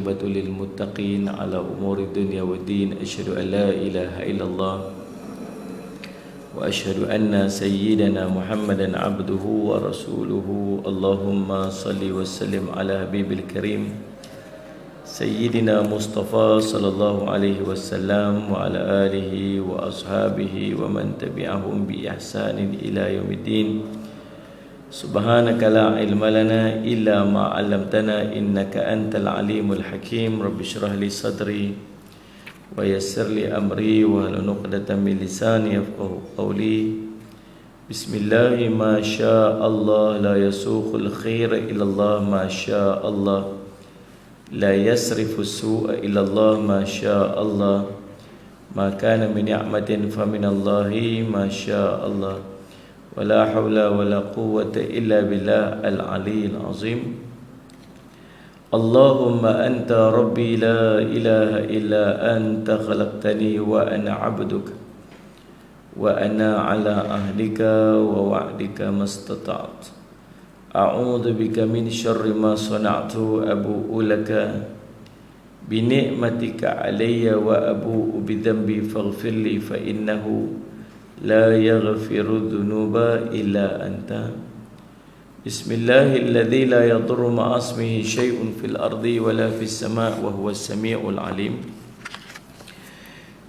والعاقبة للمتقين على أمور الدنيا والدين أشهد أن لا إله إلا الله وأشهد أن سيدنا محمدا عبده ورسوله اللهم صل وسلم على حبيب الكريم سيدنا مصطفى صلى الله عليه وسلم وعلى آله وأصحابه ومن تبعهم بإحسان إلى يوم الدين سبحانك لا علم لنا إلا ما علمتنا إنك أنت العليم الحكيم رب اشرح لي صدري ويسر لي أمري واحلل عقدة من لساني يفقهوا قولي بسم الله ما شاء الله لا يسوق الخير إلا الله ما شاء الله لا يصرف السوء إلا الله ما شاء الله ما كان من نعمة فمن الله ما شاء الله ولا حول ولا قوة إلا بالله العلي العظيم اللهم أنت ربي لا إله إلا أنت خلقتني وأنا عبدك وأنا على عهدك ووعدك ما استطعت أعوذ بك من شر ما صنعت أبوء لك بنعمتك علي وأبوء بذنبي فاغفر لي فإنه لا يغفر الذنوب إلا أنت بسم الله الذي لا يضر مع اسمه شيء في الأرض ولا في السماء وهو السميع العليم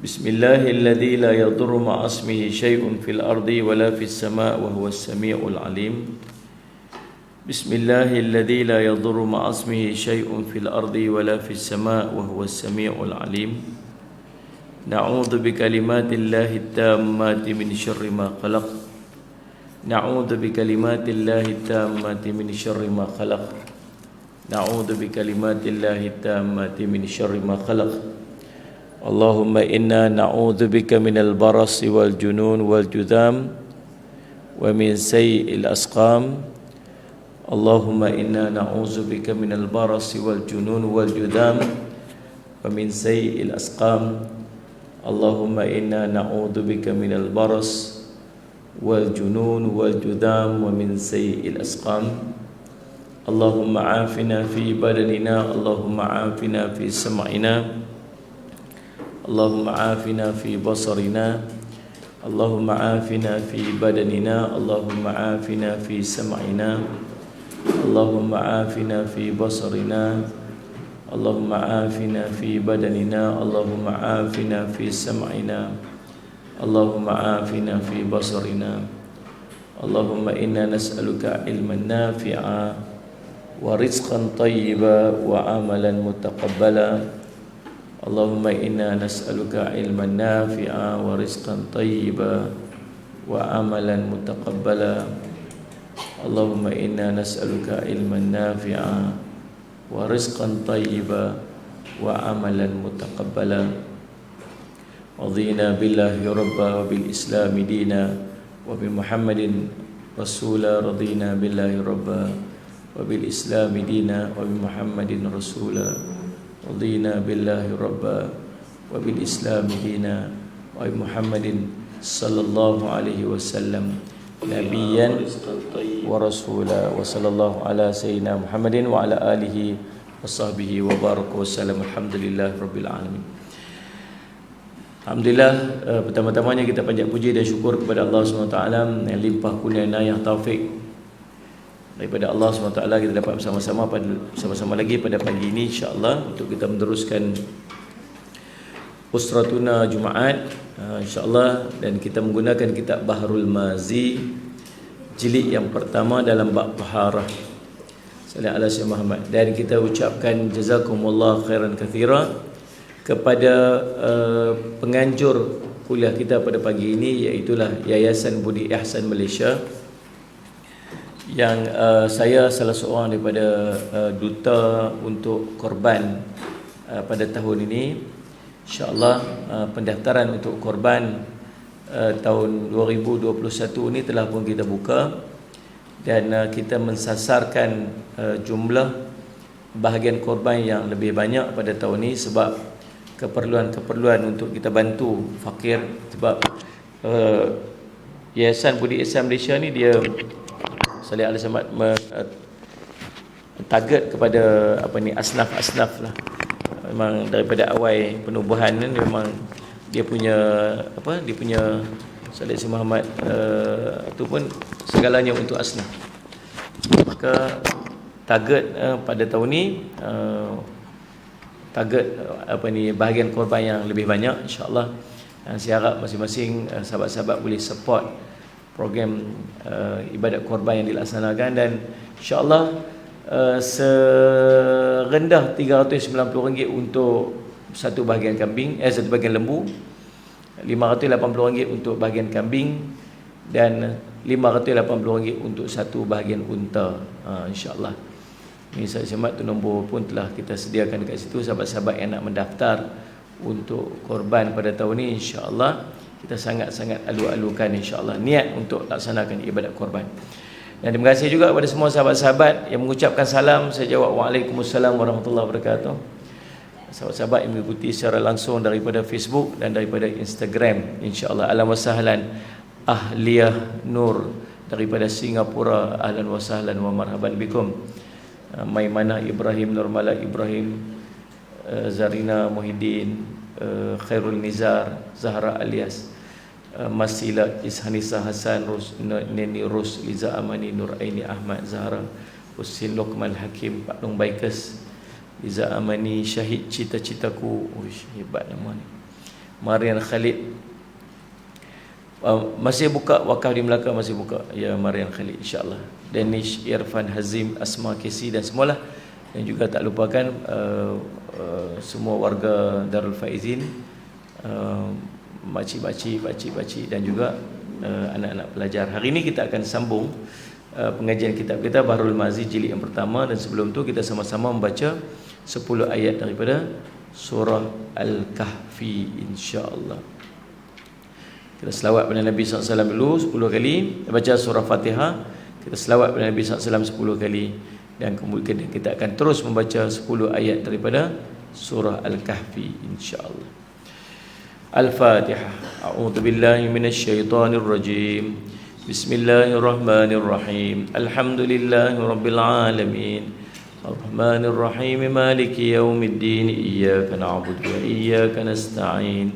بسم الله الذي لا يضر مع اسمه شيء في الأرض ولا في السماء وهو السميع العليم بسم الله الذي لا يضر مع اسمه شيء في الأرض ولا في السماء وهو السميع العليم نعوذ بكلمات الله التامات من شر ما خلق نعوذ بكلمات الله التامات من شر ما خلق نعوذ بكلمات الله التامات من شر ما خلق اللهم إنا نعوذ بك من البرص والجنون والجذام ومن سيء الأسقام اللهم إنا نعوذ بك من البرص والجنون والجذام ومن سيء الأسقام اللهم إنا نعوذ بك من البرص والجنون والجذام ومن سيء الأسقام اللهم عافنا في بدننا اللهم عافنا في سمعنا اللهم عافنا في بصرنا اللهم عافنا في بدننا اللهم عافنا في سمعنا اللهم عافنا في بصرنا اللهم عافنا في بدننا اللهم عافنا في سمعنا اللهم عافنا في بصرنا اللهم إنا نسألك علما نافعا ورزقا طيبا وعملا متقبلا اللهم إنا نسألك علما نافعا ورزقا طيبا وعملا متقبلا اللهم إنا نسألك علما نافعا ورزقا طيبا وعملا متقبلا رضينا بالله ربا وبالإسلام دينا وبمحمد رسولا رضينا بالله ربا وبالإسلام دينا وبمحمد رسولا رضينا بالله ربا وبالإسلام دينا وبمحمد صلى الله عليه وسلم نبيا ورسولا وصلى الله على سيدنا محمد وعلى آله وصحبه وبارك وسلم alhamdulillah rabbil alamin. Alhamdulillah, pertama-tamanya kita panjat puji dan syukur kepada Allah SWT yang limpah kurnia inayah taufik daripada Allah SWT. Kita dapat bersama-sama lagi pada pagi ini insya-Allah untuk kita meneruskan Usratuna Jumaat insya-Allah, dan kita menggunakan kitab Bahrul Mazi jilid yang pertama dalam bab taharah. Sallallahu alaihi Muhammad. Dan kita ucapkan jazakumullah khairan katsira kepada penganjur kuliah kita pada pagi ini, iaitulah Yayasan Budi Ihsan Malaysia, yang saya salah seorang daripada duta untuk korban pada tahun ini. InsyaAllah pendaftaran untuk korban tahun 2021 ini telah pun kita buka, dan kita mensasarkan jumlah bahagian korban yang lebih banyak pada tahun ini sebab keperluan untuk kita bantu fakir. Sebab Yayasan Budi Ihsan Malaysia ni dia Salih Al-Samad target kepada asnaf-asnaf lah. memang daripada awal penubuhan ni memang dia punya Seleksi Muhammad itu pun segalanya untuk asli. Maka target pada tahun ni bahagian korban yang lebih banyak, insya-Allah. Saya harap masing-masing sahabat-sahabat boleh support program ibadat korban yang dilaksanakan, dan insya-Allah serendah RM390 untuk satu bahagian kambing, satu bahagian lembu, RM580 untuk bahagian kambing, dan RM580 untuk satu bahagian unta. InsyaAllah. Ini saya semat tu nombor pun telah kita sediakan dekat situ. Sahabat-sahabat yang nak mendaftar untuk korban pada tahun ini, insyaAllah kita sangat-sangat alu-alukan insyaAllah niat untuk laksanakan ibadat korban. Dan terima kasih juga kepada semua sahabat-sahabat yang mengucapkan salam. Saya jawab Waalaikumsalam warahmatullahi wabarakatuh. Sahabat-sahabat yang mengikuti secara langsung daripada Facebook dan daripada Instagram, insya-Allah. Ahlan wa sahlan Ahliyah Nur daripada Singapura. Ahlan wa sahlan wa marhaban bikum. Maimanah Ibrahim, Nurmala Ibrahim, Zarina Muhyiddin, Khairul Nizar, Zahra Alias, Masila Ishanisa Hasan, Neni Rus, Liza Amani, Nur Aini Ahmad, Zahra Husin, Lokman Hakim, Pak Long Baikes, Liza Amani, Syahid Cita-Citaku. Hebat nama ni. Marian Khalid, masih buka wakaf di Melaka, masih buka ya Marian Khalid, insya-Allah. Danish Irfan Hazim, Asma Kesi dan semualah. Dan juga tak lupakan semua warga Darul Faizin, makcik-makcik dan juga anak-anak pelajar. Hari ini kita akan sambung pengajian kitab kita Bahrul Mazi jilid yang pertama, dan sebelum tu kita sama-sama membaca 10 ayat daripada surah Al-Kahfi, insya-Allah. Kita selawat pada Nabi SAW dulu 10 kali, baca surah Fatihah, kita selawat pada Nabi SAW 10 kali, dan kemudian kita akan terus membaca 10 ayat daripada surah Al-Kahfi, insya-Allah. Al-Fatihah. A'udzu billahi minasyaitonir rajim. Bismillahirrahmanirrahim. Alhamdulillahirabbil alamin. Ar-Rahmanir Rahim. Maliki yaumiddin. Iyyaka na'budu wa iyyaka nasta'in.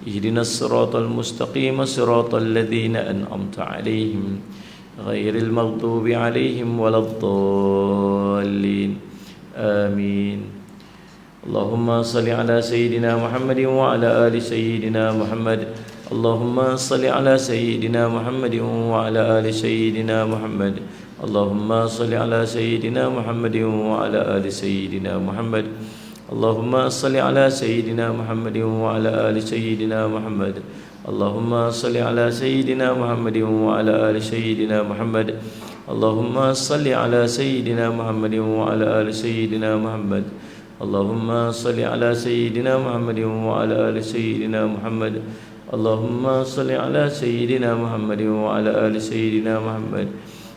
Ihdinas siratal mustaqim, siratal ladzina an'amta 'alaihim ghairil maghdubi 'alaihim waladdallin. Amin. Allahumma salli ala sayyidina Muhammadin wa ala ali sayyidina Muhammad. Allahumma salli ala sayyidina Muhammadin wa ala ali sayyidina Muhammad. Allahumma salli ala sayyidina Muhammadin wa ala ali sayyidina Muhammad. Allahumma salli ala sayyidina Muhammadin wa ala ali sayyidina Muhammad. Allahumma salli ala sayyidina Muhammadin wa ala ali sayyidina Muhammad. Allahumma salli ala sayyidina Muhammadin wa ala ali sayyidina Muhammad. Allahumma salli ala sayyidina Muhammadin wa ala ali sayyidina Muhammad. Allahumma salli ala sayyidina Muhammadin wa ala ali sayyidina Muhammad.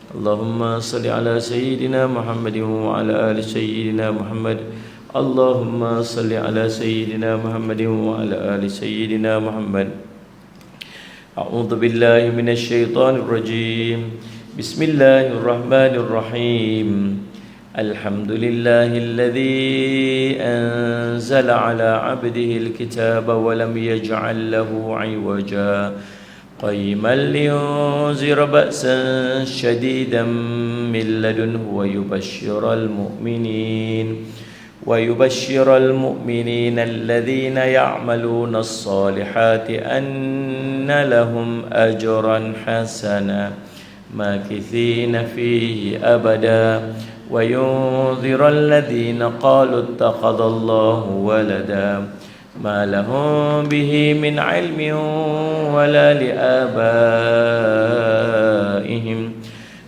Allahumma salli ala sayyidina Muhammadin wa ala ali sayyidina Muhammad. Allahumma salli ala sayyidina Muhammadin wa ala ali sayyidina Muhammad. A'udzu billahi minasy syaithanir rajim. Bismillahirrahmanirrahim. Alhamdulillahilladzi anzala ala 'abdihi al-kitaba wa lam yaj'al lahu 'iwaja. قيما لينذر بأسا شديدا من لدنه ويبشر المؤمنين الذين يعملون الصالحات أن لهم أجرا حسنا ماكثين فيه أبدا وينذر الذين قالوا اتخذ الله ولدا ما لهم به من علم ولا لآبائهم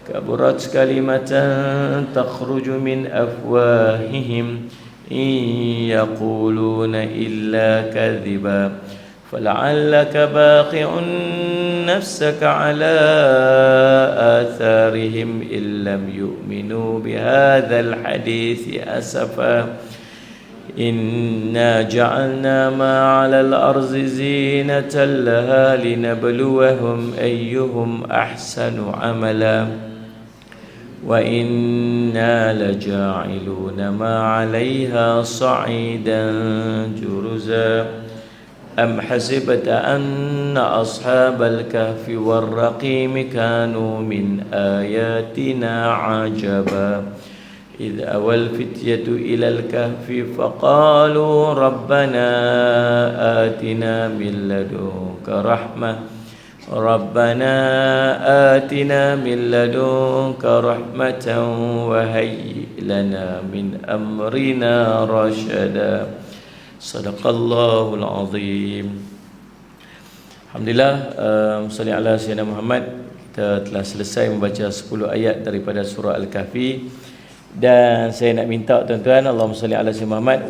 كبرت كلمة تخرج من أفواههم إن يقولون إلا كذبا فلعلك باخع نفسك على آثارهم إن لم يؤمنوا بهذا الحديث أسفا إنا جعلنا ما على الأرض زينة لها لنبلوهم أيهم أحسن عملا وإنا لجاعلون ما عليها صعيدا جرزا أم حسبت أن أصحاب الكهف والرقيم كانوا من آياتنا عجبا إذ أوى الفتية إلى الكهف فقالوا ربنا آتنا من لدنك رحمة وهيئ لنا من أمرنا رشدا صدق الله العظيم. Alhamdulillah, salli ala sayyidina Muhammad. Kita telah selesai membaca 10 ayat daripada surah Al-Kahfi. Dan saya nak minta tuan-tuan, Allahumma salli ala sayyidina Muhammad,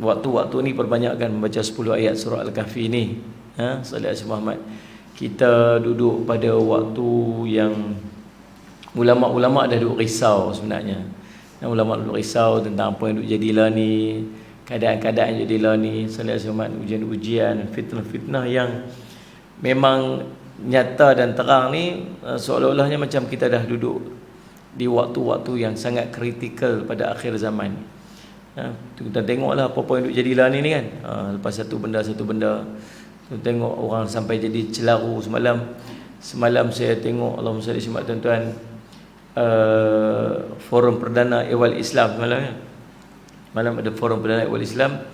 waktu ni perbanyakkan membaca 10 ayat surah Al-Kahfi ni. Salli ala sayyidina Muhammad. Kita duduk pada waktu yang ulama-ulama dah duduk risau sebenarnya. Dan ulama duduk risau tentang apa yang duduk jadilah ni, keadaan-keadaan yang jadilah ni, salli ala sayyidina Muhammad, ujian-ujian, fitnah-fitnah yang memang nyata dan terang ni, seolah-olahnya macam kita dah duduk di waktu-waktu yang sangat kritikal pada akhir zaman. Kita tengoklah apa-apa yang duduk jadilah ni kan. Lepas satu benda kita tengok orang sampai jadi celaru semalam saya tengok, Allahumma salli alaihi tuan-tuan, forum perdana Ehwal Islam malam ada forum perdana Ehwal Islam.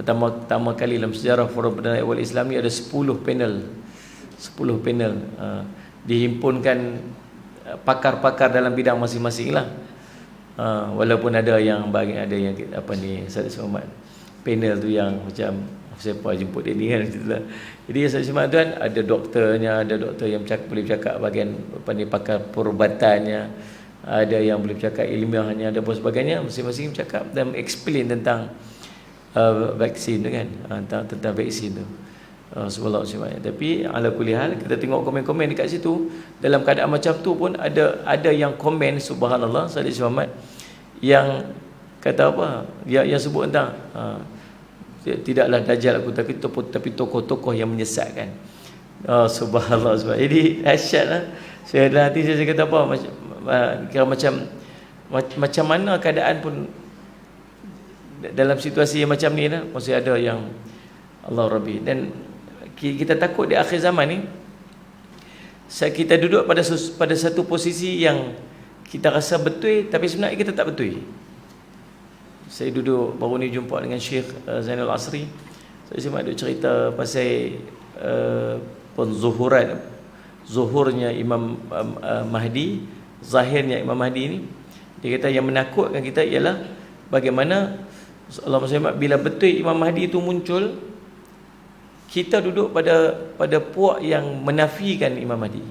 Pertama kali dalam sejarah forum perdana Ehwal Islam ni ada 10 panel dihimpunkan pakar-pakar dalam bidang masing-masing lah. Walaupun ada yang panel tu yang macam siapa jemput dia ni kan, itulah. Jadi saya tuan, ada doktornya, ada doktor yang boleh bercakap bahagian pakar perubatan, ada yang boleh bercakap ilmiahnya, ada apa sebagainya, masing-masing bercakap dan explain tentang vaksin tu kan, tentang vaksin tu. Subhanallah. Tapi ala kulli hal, kita tengok komen-komen dekat situ, dalam keadaan macam tu pun ada yang komen, subhanallah, sallallahu alaihi wasallam, yang kata apa, yang sebut tentang tidaklah Dajjal aku tapi tokoh-tokoh yang menyesatkan. Subhanallah. Jadi dahsyatlah. Saya dalam hati saya kata apa, kira macam mana keadaan pun dalam situasi yang macam ni lah, masih ada yang Allah Rabbi. Dan kita takut di akhir zaman ni kita duduk pada satu posisi yang kita rasa betul tapi sebenarnya kita tak betul. Saya duduk baru ni jumpa dengan Syekh Zainal Asri. Saya cuma duduk cerita pasal zuhurnya Imam Mahdi, zahirnya Imam Mahdi ni. Dia kata yang menakutkan kita ialah bagaimana Allahumma bila betul Imam Mahdi itu muncul, kita duduk pada puak yang menafikan Imam Mahdi.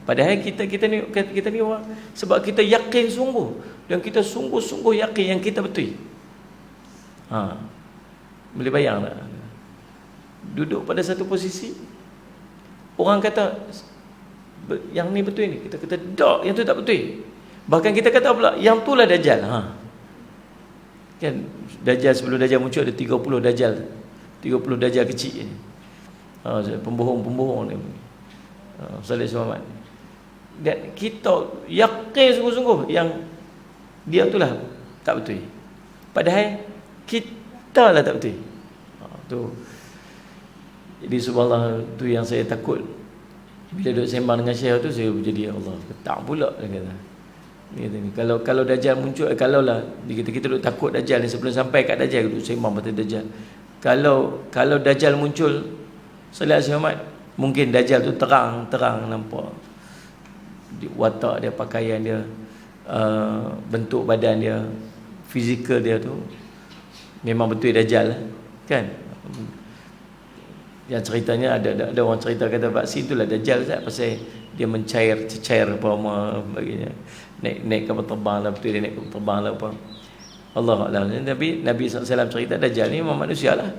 Padahal kita ni orang, sebab kita yakin sungguh dan kita sungguh-sungguh yakin yang kita betul. Boleh bayang tak? Duduk pada satu posisi, orang kata yang ni betul ni, kita kata tak, yang tu tak betul. Bahkan kita kata pula yang tu lah Dajjal. Kan Dajjal, sebelum Dajjal muncul ada 30 Dajjal kecil ni. Pembohong ni. Salih Muhammad. Dan kita yakin sungguh-sungguh yang dia itulah tak betul. Padahal kita lah tak betul. Tu. Jadi subhanallah, tu yang saya takut. Bila duduk sembang dengan Syekh tu, saya jadi Allah, tak pula dia kata. Ni kalau Dajjal muncul, kalaulah kita duduk takut Dajjal ni, sebelum sampai kat Dajjal duduk sembang pasal Dajjal. Kalau Dajjal muncul, sallallahu alaihi wasallam, mungkin Dajjal tu terang nampak. Watak dia, pakaian dia, bentuk badan dia, fizikal dia tu memang betul Dajjal kan. Yang ceritanya ada orang cerita kata vaksin itulah Dajjal pasal dia cecair apa baginya, naik kapal terbang lah, betul dia naik kapal terbang lah apa, Allah Alam. Tapi Nabi SAW cerita Dajjal ni memang manusia lah.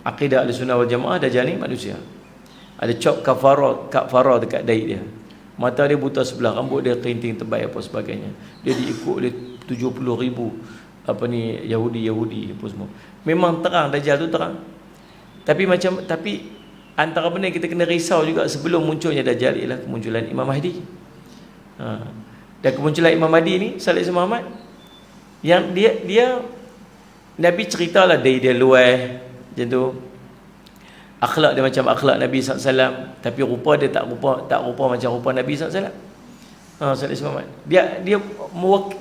Akidah Ahlussunnah wal Jamaah, Dajjal ni manusia. Ada cop kafara dekat dahi dia, mata dia buta sebelah, rambut dia kerinting tebal apa sebagainya. Dia diikut oleh 70,000 Yahudi apa semua. Memang terang Dajjal tu terang. Tapi antara benda yang kita kena risau juga sebelum munculnya Dajjal ialah kemunculan Imam Mahdi. Dan kemunculan Imam Mahdi ni, Salih Muhammad, yang dia Nabi ceritalah dia luar macam tu, akhlak dia macam akhlak Nabi SAW, tapi rupa dia tak rupa macam rupa Nabi SAW. Salih Muhammad, dia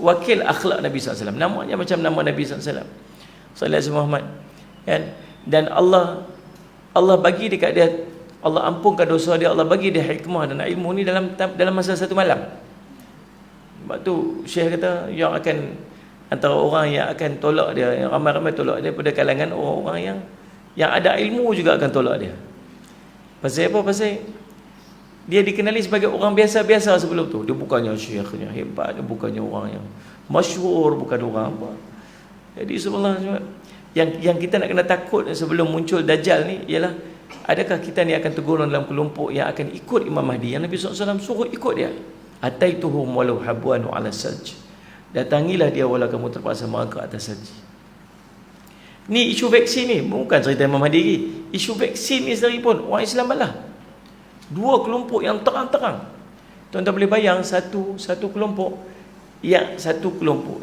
wakil akhlak Nabi SAW, namanya macam nama Nabi SAW, Salih Muhammad, kan? Dan Allah bagi dekat dia, Allah ampunkan dosa dia, Allah bagi dia hikmah dan ilmu ni dalam masa satu malam. Sebab tu Syekh kata yang akan, antara orang yang akan tolak dia, yang ramai-ramai tolak dia pada kalangan orang-orang yang ada ilmu juga akan tolak dia. Pasal apa? Pasal dia dikenali sebagai orang biasa-biasa sebelum tu. Dia bukannya syekhnya hebat, dia bukannya orang yang masyhur, bukan orang apa. Jadi sebenarnya yang kita nak kena takut sebelum muncul Dajjal ni ialah, adakah kita ni akan tergolong dalam kelompok yang akan ikut Imam Mahdi yang Nabi SAW suruh ikut dia? Ataituhum walau habwanu ala salj, datangilah dia walau kamu terpaksa merangkak atas salji. Ni isu vaksin ni bukan cerita Imam Mahdi lagi. Isu vaksin ni sendiri pun orang Islam malah dua kelompok yang terang-terang. Tuan-tuan boleh bayang satu kelompok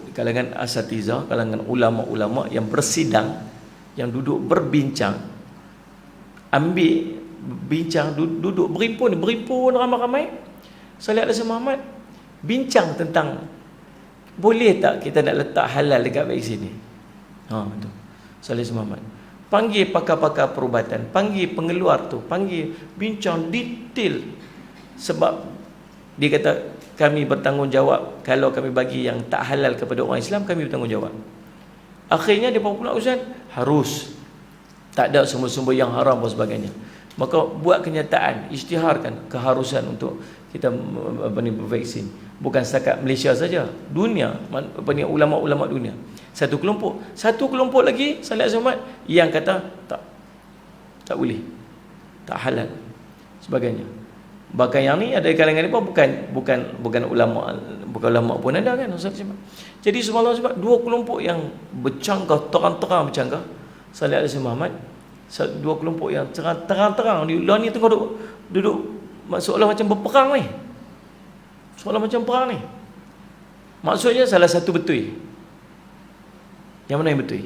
di kalangan asatizah, kalangan ulama-ulama yang bersidang, yang duduk berbincang, duduk berimpun ramai-ramai. Salih Alaihi Muhammad bincang tentang boleh tak kita nak letak halal dekat vaksin ni. Tu Salih Alaihi Muhammad panggil pakar-pakar perubatan, panggil pengeluar tu, panggil bincang detail. Sebab dia kata kami bertanggungjawab, kalau kami bagi yang tak halal kepada orang Islam, kami bertanggungjawab. Akhirnya dia pula urusan harus tak ada sumber-sumber yang haram dan sebagainya. Maka buat kenyataan, isytiharkan keharusan untuk kita bervaksin. Bukan setakat Malaysia saja, dunia, ulama-ulama dunia. Satu kelompok lagi Salih Ahmad yang kata tak boleh, tak halal sebagainya. Bahkan yang ni ada kalangan ni pun bukan ulama pun ada kan. Jadi sebab dua kelompok yang bercanggah, terang-terang bercanggah. Salih Alaihi Muhammad, dua kelompok yang terang-terang di luar ni tengah duduk seolah macam berperang ni. Seolah macam perang ni. Maksudnya salah satu betul. Yang mana yang betul?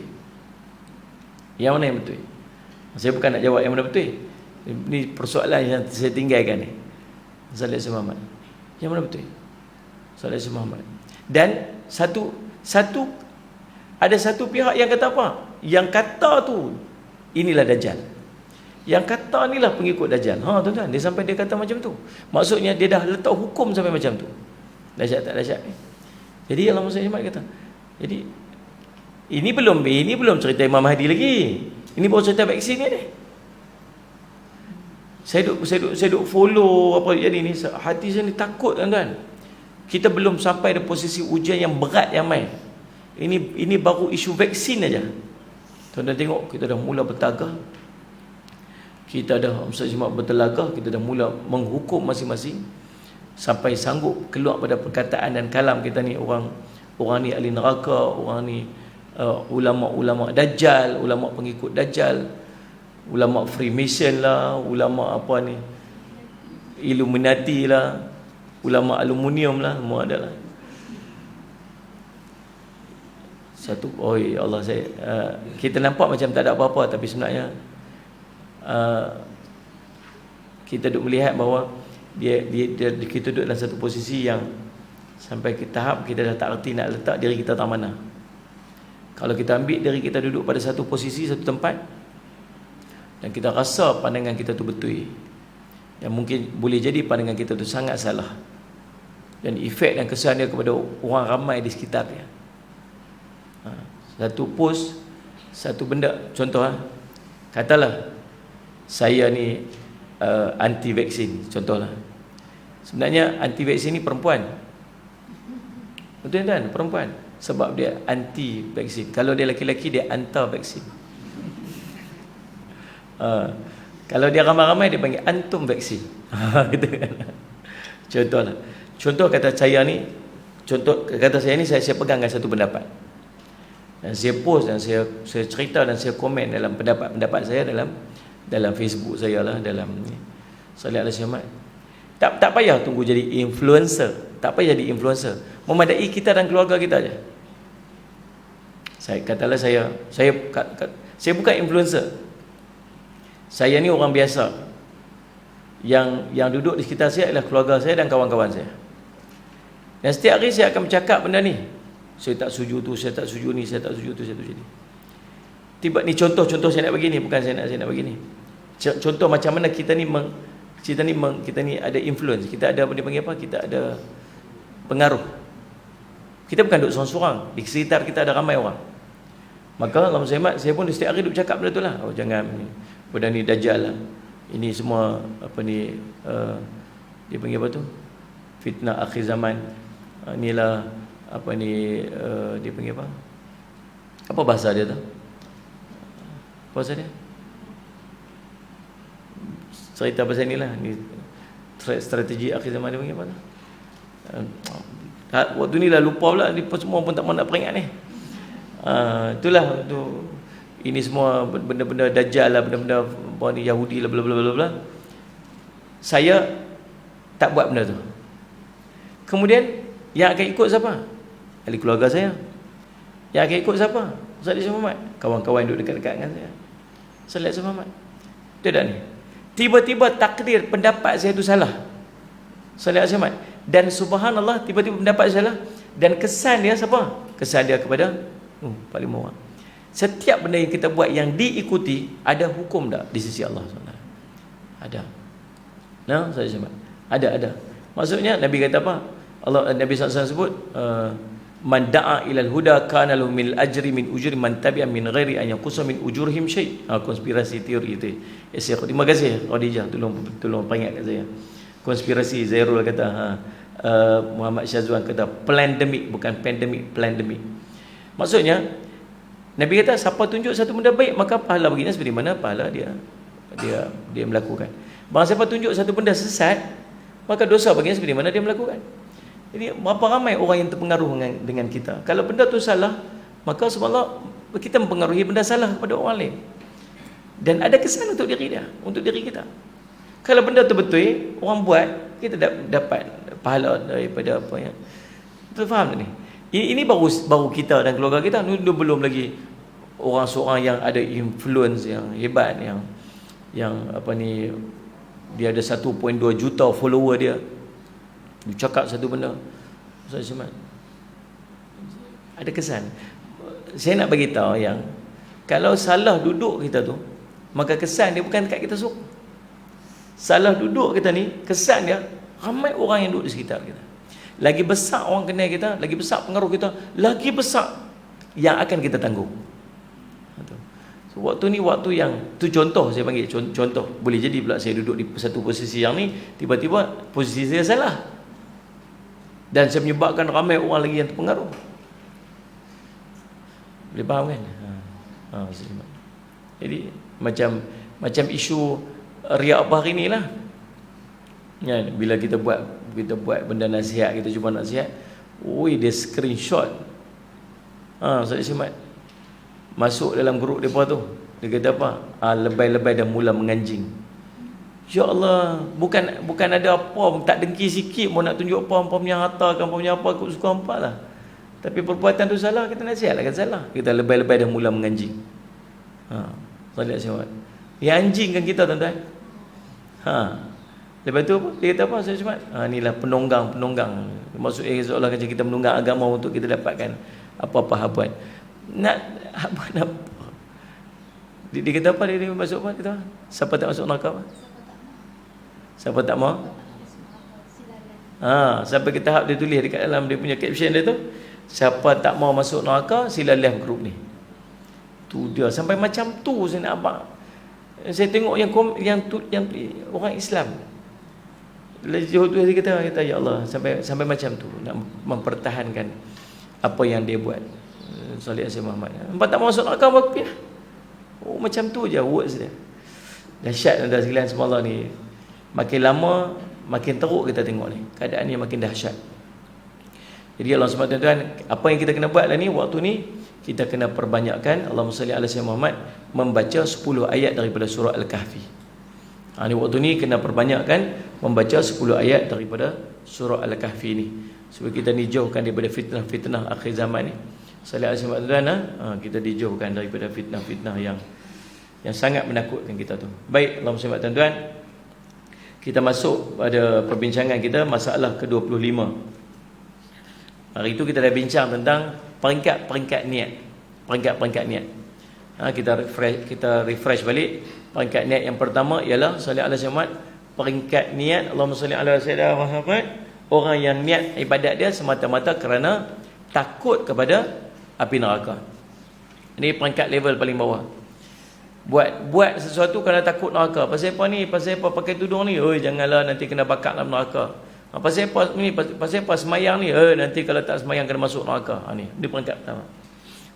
Yang mana yang betul? Saya bukan nak jawab yang mana betul. Ini persoalan yang saya tinggalkan ni. Salih Muhammad, yang mana betul? Salih Muhammad. Dan ada satu pihak yang kata apa? Yang kata tu inilah Dajjal. Yang kata inilah pengikut Dajjal. Tuan-tuan, dia sampai dia kata macam tu. Maksudnya dia dah letak hukum sampai macam tu. Dahsyat tak dahsyat ni? Jadi Allah Musa Ahmad kata, jadi ini belum cerita Imam Mahdi lagi. Ini baru cerita vaksin ni. Saya duk follow apa jadi ni, hati saya ni takut tuan-tuan. Kita belum sampai di posisi ujian yang berat yang main. Ini baru isu vaksin aja. Tuan-tuan tengok, kita dah mula bertagah. Kita dah bertelagah, kita dah mula menghukum masing-masing sampai sanggup keluar pada perkataan dan kalam kita ni, orang ni ahli neraka, orang ni ulama-ulama Dajjal, ulama pengikut Dajjal, ulama Freemason lah, ulama apa ni, Illuminati lah, ulama aluminium lah, semua ada lah. Allah saya, kita nampak macam tak ada apa-apa, tapi sebenarnya kita duk melihat bahawa kita duduk dalam satu posisi yang sampai ke tahap kita dah tak erti nak letak diri kita tak mana. Kalau kita ambil diri kita duduk pada satu posisi, satu tempat, dan kita rasa pandangan kita tu betul, yang mungkin boleh jadi pandangan kita tu sangat salah, dan efek dan kesan dia kepada orang ramai di sekitar dia. Satu post, satu benda, contoh katalah saya ni anti vaksin, contohlah. Sebenarnya anti vaksin ni perempuan, betul kan? Perempuan, sebab dia anti vaksin. Kalau dia lelaki-lelaki, dia anti vaksin. Kalau dia ramai-ramai, dia panggil antum vaksin. Gitu kan? Contohlah. Contoh kata saya ni, saya pegangkan satu pendapat. Dan saya post dan saya cerita dan saya komen dalam pendapat saya dalam Facebook saya lah, dalam ni. Salih Alaihi Muhammad. Tak payah tunggu jadi influencer. Tak payah jadi influencer. Memadai kita dan keluarga kita aja. Katalah saya bukan influencer. Saya ni orang biasa. Yang duduk di sekitar saya adalah keluarga saya dan kawan-kawan saya. Dan setiap hari saya akan bercakap benda ni. Saya tak setuju tu, saya tak setuju ni, saya tak setuju tu, saya tak setuju ni. Tiba ni contoh saya nak bagi ni, bukan saya nak bagi ni. Contoh macam mana kita ni ada influence, kita ada apa dia panggil apa? Kita ada pengaruh. Kita bukan duduk seorang-seorang, di sekitar kita ada ramai orang. Maka Allahumma salli, saya pun setiap hari duduk cakap benda tu lah. Oh jangan ni, benda ni dajjal lah. Ini semua apa ni dia panggil apa tu? Fitnah akhir zaman. Inilah apa ni dia panggil apa? Apa bahasa dia tu? Bahasa dia? Cerita pasal ni lah, ni strategi akhir zaman dia panggil apa tu? Waktu ni lah lupa pula, ni semua pun tak mahu nak peringat ni. Itulah tu. Ini semua benda-benda dajjal lah, benda-benda apa ni Yahudi lah, bla bla bla bla. Saya tak buat benda tu. Kemudian yang akan ikut siapa? Ahli keluarga saya. Yang akan ikut siapa? Ustaz Alaihi Muhammad. Kawan-kawan duduk dekat-dekat dengan saya. Ustaz Alaihi Muhammad. Dia dah ni. Tiba-tiba takdir pendapat saya tu salah. Ustaz Alaihi Muhammad. Dan subhanallah, tiba-tiba pendapat saya salah. Dan kesan dia siapa? Kesan dia kepada Pak Lima orang. Setiap benda yang kita buat yang diikuti, ada hukum tak di sisi Allah SWT? Ada. Nah, saya sebut. Ada. Maksudnya Nabi kata apa? Nabi SAW sebut man da'a ilal huda kana lahu min ajri min ujuri man tabi'a min ghairi an yaqusa min ujurihim syai'. Konspirasi teori itu. Terima kasih Khadijah, tolong peringat kat saya. Konspirasi Zairul kata Muhammad Syazwan kata pandemik, bukan pandemik, pandemik. Maksudnya Nabi kata siapa tunjuk satu benda baik maka pahala baginya seperti mana pahala dia melakukan. Barang siapa tunjuk satu benda sesat maka dosa baginya seperti mana dia melakukan. Jadi berapa ramai orang yang terpengaruh dengan kita. Kalau benda tu salah, maka subhanallah kita mempengaruhi benda salah kepada orang lain. Dan ada kesan untuk diri dia, untuk diri kita. Kalau benda tu betul, orang buat, kita dapat pahala daripada apa yang. Betul faham tak ni? Ini baru kita dan keluarga kita. Ini belum lagi orang seorang yang ada influence yang hebat, yang apa ni, dia ada 1.2 juta follower dia. Dia cakap satu benda. Ustaz Syamad, ada kesan. Saya nak bagi tahu yang kalau salah duduk kita tu, maka kesan dia bukan dekat kita suruh. Salah duduk kita ni, kesan dia ramai orang yang duduk di sekitar kita. Lagi besar orang kenal kita, lagi besar pengaruh kita, lagi besar yang akan kita tanggung. So, waktu ni waktu yang tu contoh saya panggil contoh. Boleh jadi pula saya duduk di satu posisi yang ni, tiba-tiba posisi saya salah. Dan saya menyebabkan ramai orang lagi yang terpengaruh. Boleh faham kan? Jadi macam isu riak apa hari ni lah. Ya, bila kita buat benda nasihat, kita cuba nasihat, dia screenshot. Saya simak masuk dalam grup depa tu. Dia kata apa? Lebay-lebay dah mula menganjing. Ya Allah, bukan ada apa, tak dengki sikit mau nak tunjuk apa punya harta kan, punya apa aku suka hampa lah. Tapi perbuatan tu salah, kita nasihatlah kan salah. Kita lebay-lebay dah mula menganjing. Salih sihat. Yang anjing kan kita tuan-tuan. Lepas tu apa? Dia kata apa? Saya cuma inilah penunggang. Maksudnya seolah macam kita menunggang agama untuk kita dapatkan apa-apa habuan. Nak habuan apa? Dia kata apa? Dia masuk apa? Kata, siapa tak masuk neraka apa? Siapa tak mau? Sampai ke tahap dia tulis dekat dalam dia punya caption dia tu, siapa tak mau masuk neraka sila left grup ni. Tu dia sampai macam tu saya nak abang. Saya tengok yang orang Islam. Dia kata ya Allah, sampai macam tu nak mempertahankan apa yang dia buat. Salih Alaihi Muhammad. Nampak tak mau masuk neraka apa ya? Macam tu je words dia. Dahsyat anda sekalian semalam ni. Makin lama makin teruk kita tengok ni. Keadaan ni makin dahsyat. Jadi Allah SWT, tuan-tuan, apa yang kita kena buat lah ni, waktu ni kita kena perbanyakkan Allahumma salli ala sayyidina Muhammad, membaca 10 ayat daripada surah Al-Kahfi. Ni waktu ni kena perbanyakkan membaca 10 ayat daripada surah Al-Kahfi ni, supaya kita dijauhkan daripada fitnah-fitnah akhir zaman ni. Salli ala sayyidina Muhammad, kita dijauhkan daripada fitnah-fitnah yang sangat menakutkan kita tu. Baik, Allahumma salli, tuan-tuan, kita masuk pada perbincangan kita, masalah ke-25. Hari itu kita dah bincang tentang peringkat-peringkat niat. Peringkat-peringkat niat. Kita refresh balik. Peringkat niat yang pertama ialah salli ala sayyidina Muhammad. Peringkat niat Allahumma salli ala sayyidina Muhammad, orang yang niat ibadat dia semata-mata kerana takut kepada api neraka. Ini peringkat level paling bawah. Buat sesuatu kerana takut neraka. Pasal apa ni? Pasal apa pakai tudung ni? Oi, janganlah nanti kena bakar dalam neraka. Pasal apa ni? Pasal apa semayang ni? Nanti kalau tak semayang kena masuk neraka. Ni peringkat pertama.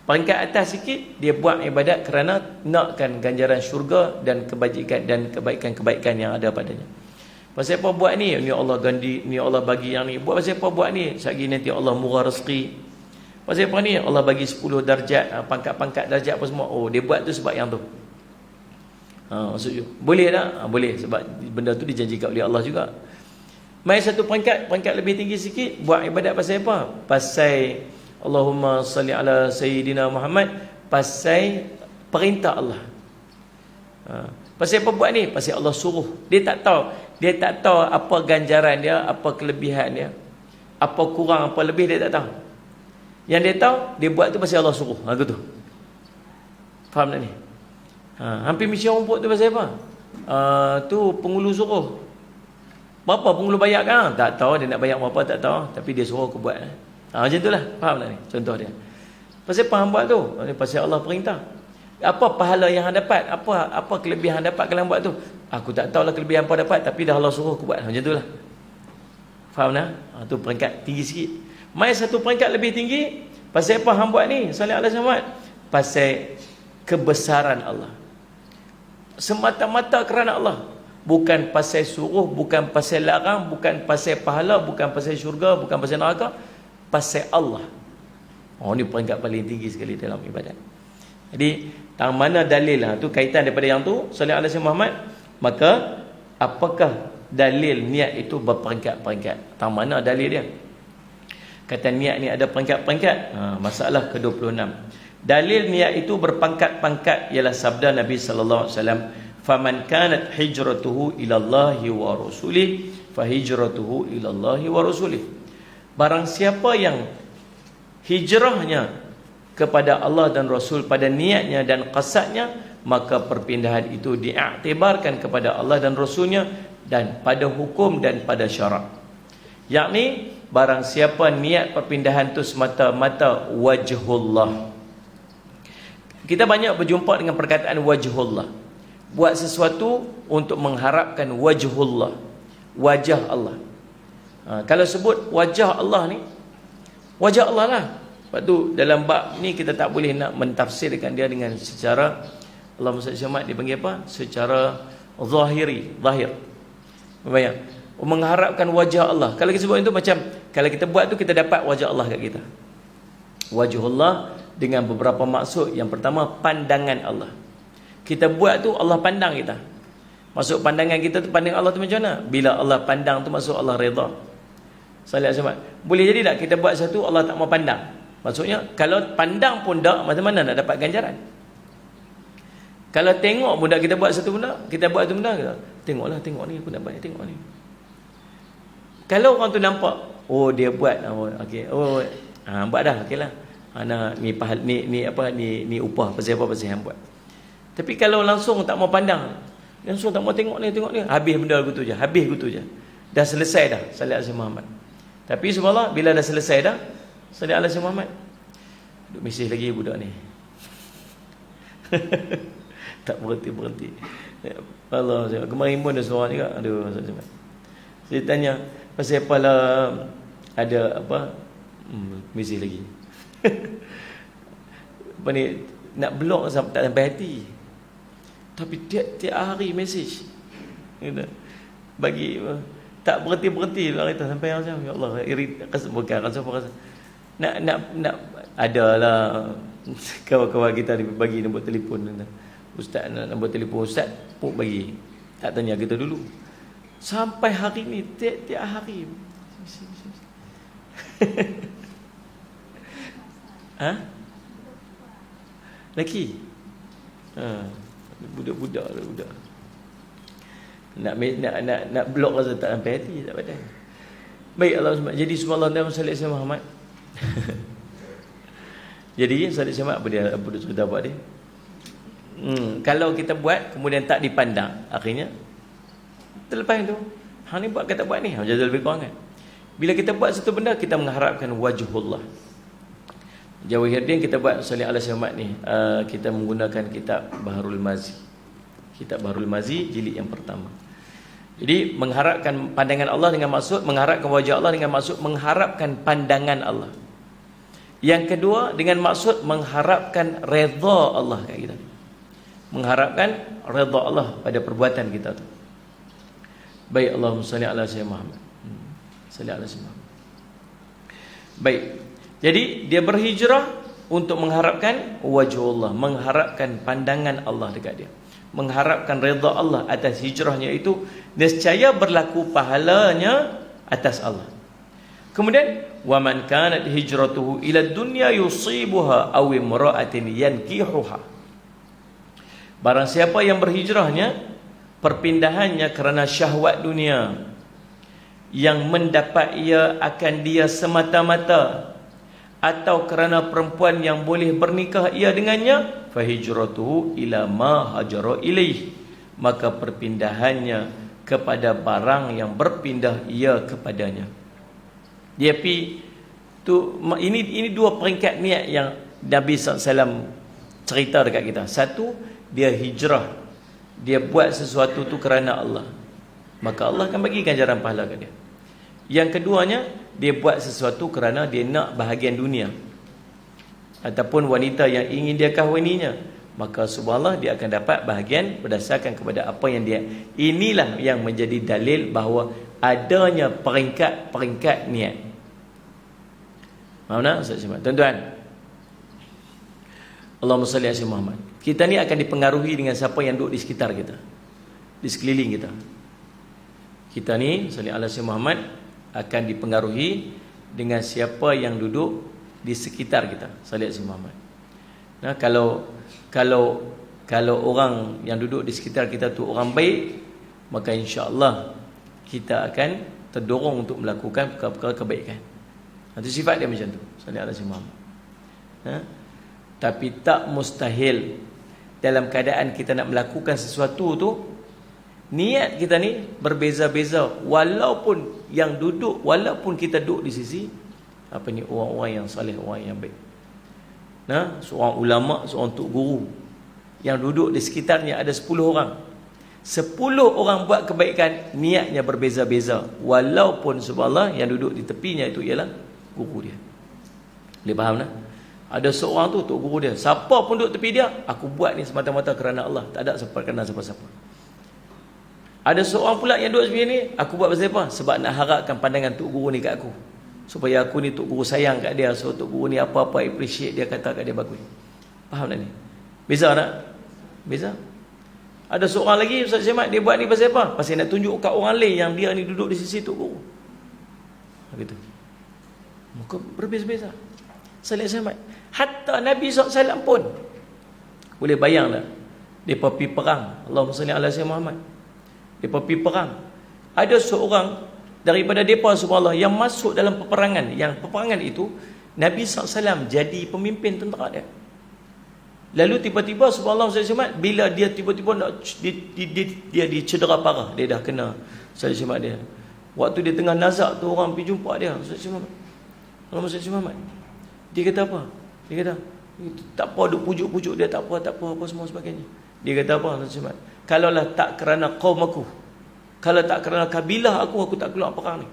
Peringkat atas sikit, dia buat ibadat kerana nakkan ganjaran syurga dan kebajikan dan kebaikan-kebaikan yang ada padanya. Pasal apa buat ni? Ni Allah ganti, ni Allah bagi yang ni. Buat pasal apa buat ni? Satgi nanti Allah murah rezeki. Pasal apa ni? Allah bagi 10 darjat, pangkat-pangkat darjat apa semua. Oh, dia buat tu sebab yang tu. Maksudnya boleh tak? Boleh, sebab benda tu dijanjikan oleh Allah juga. Mai satu peringkat lebih tinggi sikit, buat ibadat pasal apa? Pasal Allahumma salli ala sayyidina Muhammad, pasal perintah Allah. Pasal apa buat ni? Pasal Allah suruh. Dia tak tahu apa ganjaran dia, apa kelebihan dia, apa kurang, apa lebih, dia tak tahu. Yang dia tahu, dia buat tu pasal Allah suruh. Gitu. Faham tak ni? Hampir misi rumput tu pasal apa? Tu penghulu suruh. Berapa penghulu bayar kan? Tak tahu, dia nak bayar berapa tak tahu, tapi dia suruh aku buat. Macam itulah. Faham tak ni? Contoh dia. Pasal apa hang buat tu? Pasal Allah perintah. Apa pahala yang hang dapat? Apa kelebihan hang dapat kalau hang buat tu? Aku tak tahulah kelebihan apa dapat, tapi dah Allah suruh aku buat. Macam itulah. Faham tak? Tu peringkat tinggi sikit. Mai satu peringkat lebih tinggi, pasal apa hang buat ni? Sallallahu alaihi wasallam. Pasal kebesaran Allah. Semata-mata kerana Allah. Bukan pasal suruh, bukan pasal larang, bukan pasal pahala, bukan pasal syurga, bukan pasal neraka, pasal Allah. Ni peringkat paling tinggi sekali dalam ibadat. Jadi, tang mana dalil lah tu kaitan daripada yang tu, sallallahu alaihi Muhammad, maka apakah dalil niat itu berperingkat-peringkat? Tang mana dalil dia? Kata niat ni ada peringkat-peringkat. Masalah ke-26. Dalil niat itu berpangkat-pangkat ialah sabda Nabi sallallahu alaihi wasallam, faman kanat hijratuhu ila Allahi wa rasulih fa hijratuhu ila Allahi wa rasulih. Barang siapa yang hijrahnya kepada Allah dan Rasul pada niatnya dan qasadnya, maka perpindahan itu diiktibarkan kepada Allah dan Rasulnya dan pada hukum dan pada syarak. Yakni barang siapa niat perpindahan itu semata-mata wajhullah. Kita banyak berjumpa dengan perkataan wajhullah. Buat sesuatu untuk mengharapkan wajhullah, wajah Allah. Kalau sebut wajah Allah ni, wajah Allah lah. Sebab tu dalam bab ni kita tak boleh nak mentafsirkan dia dengan secara Allahumma salli alaihi dipanggil apa? Secara zahir. Bayang, mengharapkan wajah Allah. Kalau kita sebut itu macam kalau kita buat tu kita dapat wajah Allah kat kita. Wajhullah dengan beberapa maksud. Yang pertama, pandangan Allah. Kita buat tu Allah pandang kita. Maksud pandangan kita tu, pandang Allah tu macam mana? Bila Allah pandang tu maksud Allah redha. Salih Azmat. Boleh jadi tak kita buat satu Allah tak mau pandang? Maksudnya kalau pandang pun tak, macam mana nak dapat ganjaran? Kalau tengok pun tak kita buat satu benda, kita buat satu benda, kita tengok ni aku nak buat, tengok ni. Kalau orang tu nampak, oh dia buat, okey, buat dah, okeylah. Ni upah pasal apa pasal yang buat. Tapi kalau langsung tak mau pandang, langsung tak mau tengok ni, habis benda gitu je, dah selesai dah sallallahu alaihi Muhammad. Tapi subhanallah bila dah selesai dah sallallahu alaihi Muhammad, duk mesej lagi budak ni. Tak berhenti. Allah, kemarin pun ada seorang juga, aduh, saya tanya pasal apalah ada apa mesej lagi. Apa ni, nak blok tak sampai hati. Tapi tiap hari mesej. Bagi Tak berhenti-berhenti lah kita sampai macam ya Allah, bukan rasa apa rasa. Nak adalah kawan-kawan kita bagi nombor telefon. Ustaz nak nombor telefon ustaz pun bagi. Tak tanya kita dulu. Sampai hari ni tiap-tiap hari. Ha? Laki. Budak-budak lah budak. Nak blok rasa tak sampai hati, tak pandai. Baik Allah SWT. Jadi subhanallah dalam salih Sayyidina Muhammad. Jadi salih Sayyidina Muhammad apa dia cerita buat dia? Kalau kita buat kemudian tak dipandang, akhirnya terlepas itu. Hang ni buat kata buat ni, macam lebih kurang kan. Bila kita buat satu benda, kita mengharapkan wajhullah. Jawahiruddin kita buat salih ala Sayyidina Muhammad ni, kita menggunakan kitab Baharul Mazi. Kitab Baharul Mazi jilid yang pertama. Jadi mengharapkan pandangan Allah dengan maksud mengharapkan wajah Allah, dengan maksud mengharapkan pandangan Allah. Yang kedua dengan maksud mengharapkan redha Allah kat kita. Mengharapkan redha Allah pada perbuatan kita tu. Baik, Allahumma salli ala Sayyidina Muhammad. Salli ala Sayyidina Muhammad. Baik. Jadi dia berhijrah untuk mengharapkan wajah Allah, mengharapkan pandangan Allah dekat dia, mengharapkan redha Allah atas hijrahnya itu, nescaya berlaku pahalanya atas Allah. Kemudian wa man kanat hijratuhu ila dunya yusibuha aw imra'atin yankihuha. Barang siapa yang berhijrahnya perpindahannya kerana syahwat dunia yang mendapat ia akan dia semata-mata, atau kerana perempuan yang boleh bernikah ia dengannya, fahijratuhu ila ma hajara ilaih, maka perpindahannya kepada barang yang berpindah ia kepadanya. Dia pi tu, ini dua peringkat niat yang Nabi SAW cerita dekat kita. Satu, dia hijrah, dia buat sesuatu tu kerana Allah, maka Allah akan bagi ganjaran pahala kat dia. Yang keduanya, dia buat sesuatu kerana dia nak bahagian dunia, ataupun wanita yang ingin dia kahwininya, maka subhanallah dia akan dapat bahagian berdasarkan kepada apa yang dia. Inilah yang menjadi dalil bahawa adanya peringkat-peringkat niat. Faham tak Ustaz Syamad? Tuan-tuan, Allahumma salli ala Muhammad. Kita ni akan dipengaruhi dengan siapa yang duduk di sekitar kita, di sekeliling kita. Kita ni salli ala Muhammad akan dipengaruhi dengan siapa yang duduk di sekitar kita. Salli ala Muhammad. Nah, kalau orang yang duduk di sekitar kita tu orang baik, maka insya-Allah kita akan terdorong untuk melakukan perkara-perkara kebaikan. Itu sifat dia macam tu. Salli ala Muhammad. Tapi tak mustahil dalam keadaan kita nak melakukan sesuatu tu, niat kita ni berbeza-beza, walaupun kita duduk di sisi apa ni, orang-orang yang soleh, orang yang baik. Nah, seorang ulama, seorang tok guru yang duduk di sekitarnya ada 10 orang. 10 orang buat kebaikan, niatnya berbeza-beza, walaupun subhanallah yang duduk di tepinya itu ialah guru dia. Boleh faham tak? Ada seorang tu tok guru dia, siapa pun duduk tepi dia, aku buat ni semata-mata kerana Allah, tak ada kerana siapa-siapa. Ada seorang pula yang duduk sebelah ni, aku buat pasal apa? Sebab nak harapkan pandangan tok guru ni kat aku, supaya aku ni tok guru sayang kat dia, so tok guru ni apa-apa appreciate dia, kata kat dia bagus. Faham tak ni? Beza tak? Beza. Ada seorang lagi Ustaz Syamad, dia buat ni pasal apa? Pasal nak tunjuk kat orang lain yang dia ni duduk di sisi tok guru. Begitu. Muka berbeza-beza. Salih Syamad. Hatta Nabi SAW pun boleh bayang tak? Dia pergi perang. Allahumma salli ala Sayyidina Muhammad. Dia pergi perang. Ada seorang daripada mereka subhanallah yang masuk dalam peperangan, yang peperangan itu Nabi SAW jadi pemimpin tentera dia. Lalu tiba-tiba subhanallah Syamad, bila dia tiba-tiba nak dia dicedera parah, dia dah kena Salih Syamad dia. Waktu dia tengah nazak tu, orang pergi jumpa dia, Salih Syamad. Allahumma salli ala Muhammad. Dia kata apa? Dia kata, tak apa duk pujuk-pujuk dia, tak apa apa semua sebagainya. Dia kata apa? Kalaulah tak kerana kaum aku, kalau tak kerana kabilah aku tak keluar perang ni.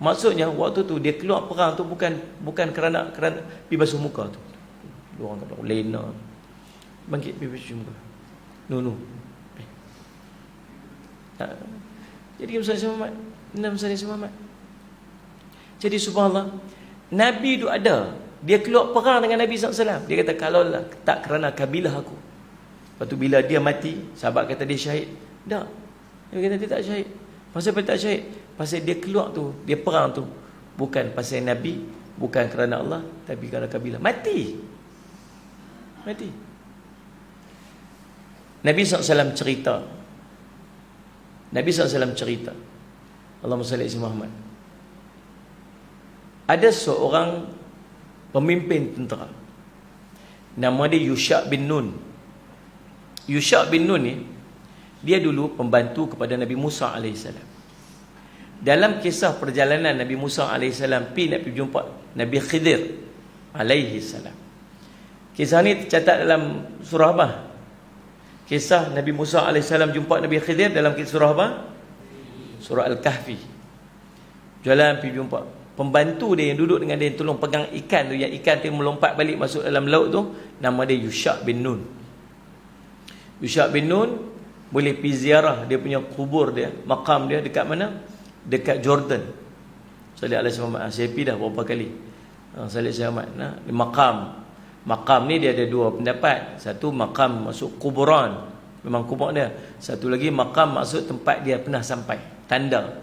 Maksudnya waktu tu dia keluar perang tu bukan kerana pergi basuh muka tu. Orang kata lena, bangkit pergi basuh muka. No. Jadi Muhammad, Muhammad. Jadi subhanallah, Nabi tu ada, dia keluar perang dengan Nabi SAW. Dia kata, kalau tak kerana kabilah aku. Lepas tu bila dia mati, sahabat kata dia syahid. Tak, dia kata dia tak syahid. Pasal apa tak syahid? Pasal dia keluar tu, dia perang tu, bukan pasal Nabi, bukan kerana Allah, tapi kerana kabilah. Mati. Nabi SAW cerita, Allahumma salli ala Muhammad, ada seorang pemimpin tentera, nama dia Yusha' bin Nun. Yusha' bin Nun ni, dia dulu pembantu kepada Nabi Musa AS. Dalam kisah perjalanan Nabi Musa AS nak pergi jumpa Nabi Khidir AS, kisah ni tercatat dalam surah apa? Kisah Nabi Musa AS jumpa Nabi Khidir dalam surah apa? Surah Al-Kahfi. Jalan pergi jumpa pembantu dia yang duduk dengan dia, yang tolong pegang ikan tu, yang ikan tu melompat balik masuk dalam laut tu, nama dia Yusha' bin Nun. Yusha' bin Nun boleh pergi ziarah dia punya kubur dia, makam dia dekat mana? Dekat Jordan. Sallallahu alaihi wasallam. Saya pergi dah beberapa kali. Sallallahu alaihi wasallam. Makam ni dia ada dua pendapat. Satu, makam masuk kuburan, memang kubur dia. Satu lagi, makam maksud tempat dia pernah sampai, tanda.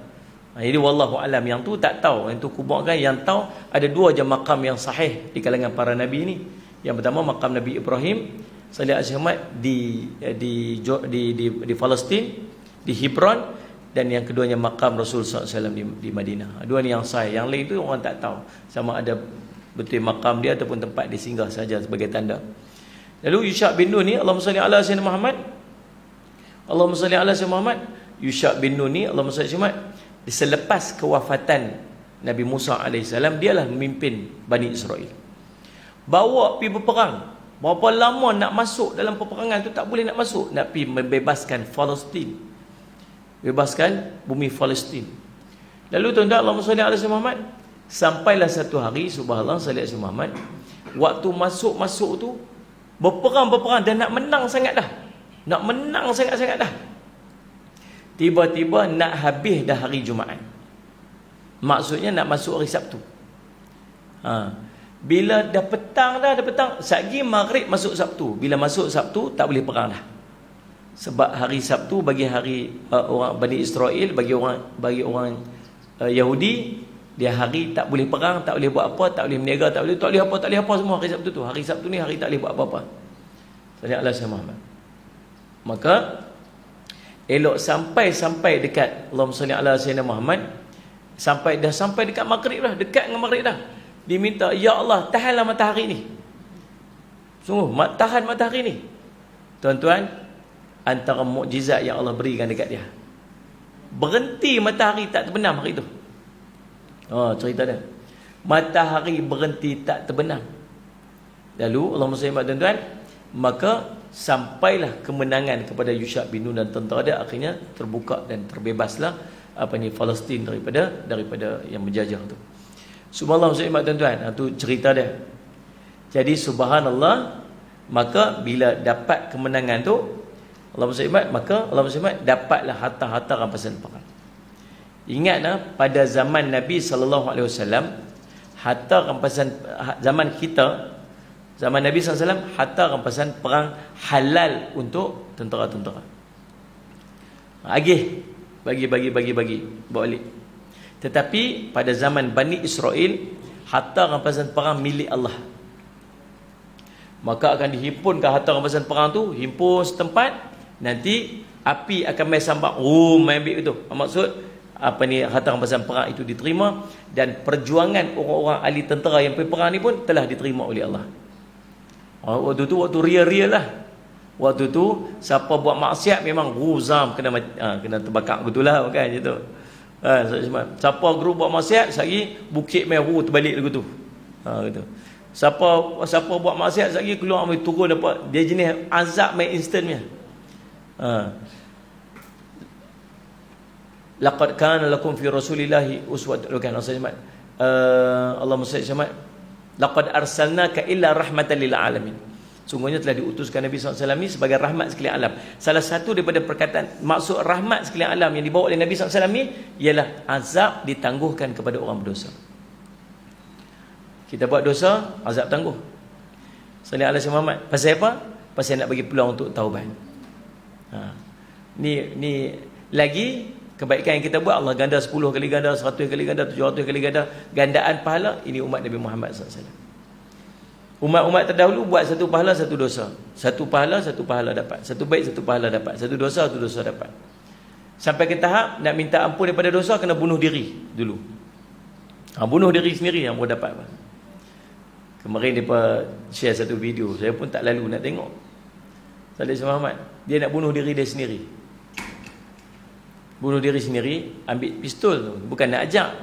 Jadi wallahu alam, yang tu tak tahu, yang tu kubur kan. Yang tahu ada dua je makam yang sahih di kalangan para nabi ni. Yang pertama makam Nabi Ibrahim sallallahu alaihi wasallam di Palestin, di Hebron, dan yang keduanya makam Rasul sallallahu alaihi wasallam di Madinah. Dua ni yang sahih, yang lain tu orang tak tahu sama ada betul makam dia ataupun tempat dia singgah saja sebagai tanda. Lalu Yusha' bin Nun ni, Allahumma salli ala sayyidina Muhammad, Allahumma salli ala sayyidina Muhammad. Yusha' bin Nun ni, Allahumma salli ala sayyidina Muhammad, selepas kewafatan Nabi Musa AS, dialah memimpin Bani Israel. Bawa pergi berperang. Berapa lama nak masuk dalam peperangan tu, tak boleh nak masuk. Nak pergi membebaskan Palestin, bebaskan bumi Palestin. Lalu tuan-tuan, Allahumma salli ala sayyidina Muhammad, sampailah satu hari, subhanallah, salli ala sayyidina Muhammad, waktu masuk tu berperang dan nak menang sangat dah. Nak menang sangat-sangat dah. Tiba-tiba nak habis dah hari Jumaat. Maksudnya nak masuk hari Sabtu. Bila dah petang, satgi maghrib masuk Sabtu. Bila masuk Sabtu tak boleh perang dah. Sebab hari Sabtu bagi hari orang Bani Israel, bagi orang Yahudi, dia hari tak boleh perang, tak boleh buat apa, tak boleh berniaga, tak boleh apa semua hari Sabtu tu. Hari Sabtu ni hari tak boleh buat apa-apa. Sallallahu alaihi wasallam. Maka elok sampai dekat Allahumma salli ala sayyidina Muhammad, sampai dekat maghrib dah, dekat dengan maghrib dah. Diminta, ya Allah, tahanlah matahari ni. Sungguh, tahan matahari ni. Tuan-tuan, antara mukjizat yang Allah berikan dekat dia, berhenti matahari tak terbenam hari tu. Cerita dia, matahari berhenti tak terbenam. Lalu Allahumma salli ala tuan-tuan, maka sampailah kemenangan kepada Yusha' bin Nun dan tentera dia. Akhirnya terbuka dan terbebaslah Palestin daripada yang menjajah tu. Subhanallah, tuan-tuan, itu cerita dia. Jadi subhanallah, maka bila dapat kemenangan tu, Allahumma dapatlah harta-harta rampasan perang. Ingatlah pada zaman Nabi SAW, harta rampasan zaman kita, zaman Nabi SAW, harta rampasan perang halal untuk tentera-tentera. Bagi bawa balik. Tetapi pada zaman Bani Israel, harta rampasan perang milik Allah. Maka akan dihimpunkan harta rampasan perang tu, himpun setempat, nanti api akan main sambak, main ambil itu. Maksud harta rampasan perang itu diterima, dan perjuangan orang-orang ahli tentera yang pergi perang ni pun telah diterima oleh Allah. Waktu tu waktu real lah. Waktu tu siapa buat maksiat memang ruzam kena terbakar begitulah, kan gitu. Siapa grup buat maksiat, sehari bukit meru terbalik lagu tu. Gitu. Siapa buat maksiat, sehari keluar mai turun dapat dia jenis azab mai instantnya. Laqad kana lakum fi rasulillahi uswatun hasanah. Allahumma salli alaihi laqad arsalnaka illa rahmatan lil alamin. Sungguhnya telah diutuskan Nabi SAW ni sebagai rahmat sekalian alam. Salah satu daripada perkataan maksud rahmat sekalian alam yang dibawa oleh Nabi SAW ni ialah azab ditangguhkan kepada orang berdosa. Kita buat dosa, azab tangguh. Sallallahu alaihi Muhammad. Pasal apa? Pasal nak bagi peluang untuk taubat. Ni lagi kebaikan yang kita buat, Allah ganda 10 kali ganda, 100 kali ganda, 700 kali ganda, gandaan pahala. Ini umat Nabi Muhammad SAW. Umat-umat terdahulu buat satu pahala, satu dosa. Satu pahala dapat. Satu baik, satu pahala dapat. Satu dosa dapat. Sampai ke tahap nak minta ampun daripada dosa, kena bunuh diri dulu. Bunuh diri sendiri yang boleh dapat. Kemarin mereka share satu video, saya pun tak lalu nak tengok. Salih Muhammad, dia nak bunuh diri dia sendiri. Bunuh diri sendiri, ambil pistol tu. Bukan nak ajak,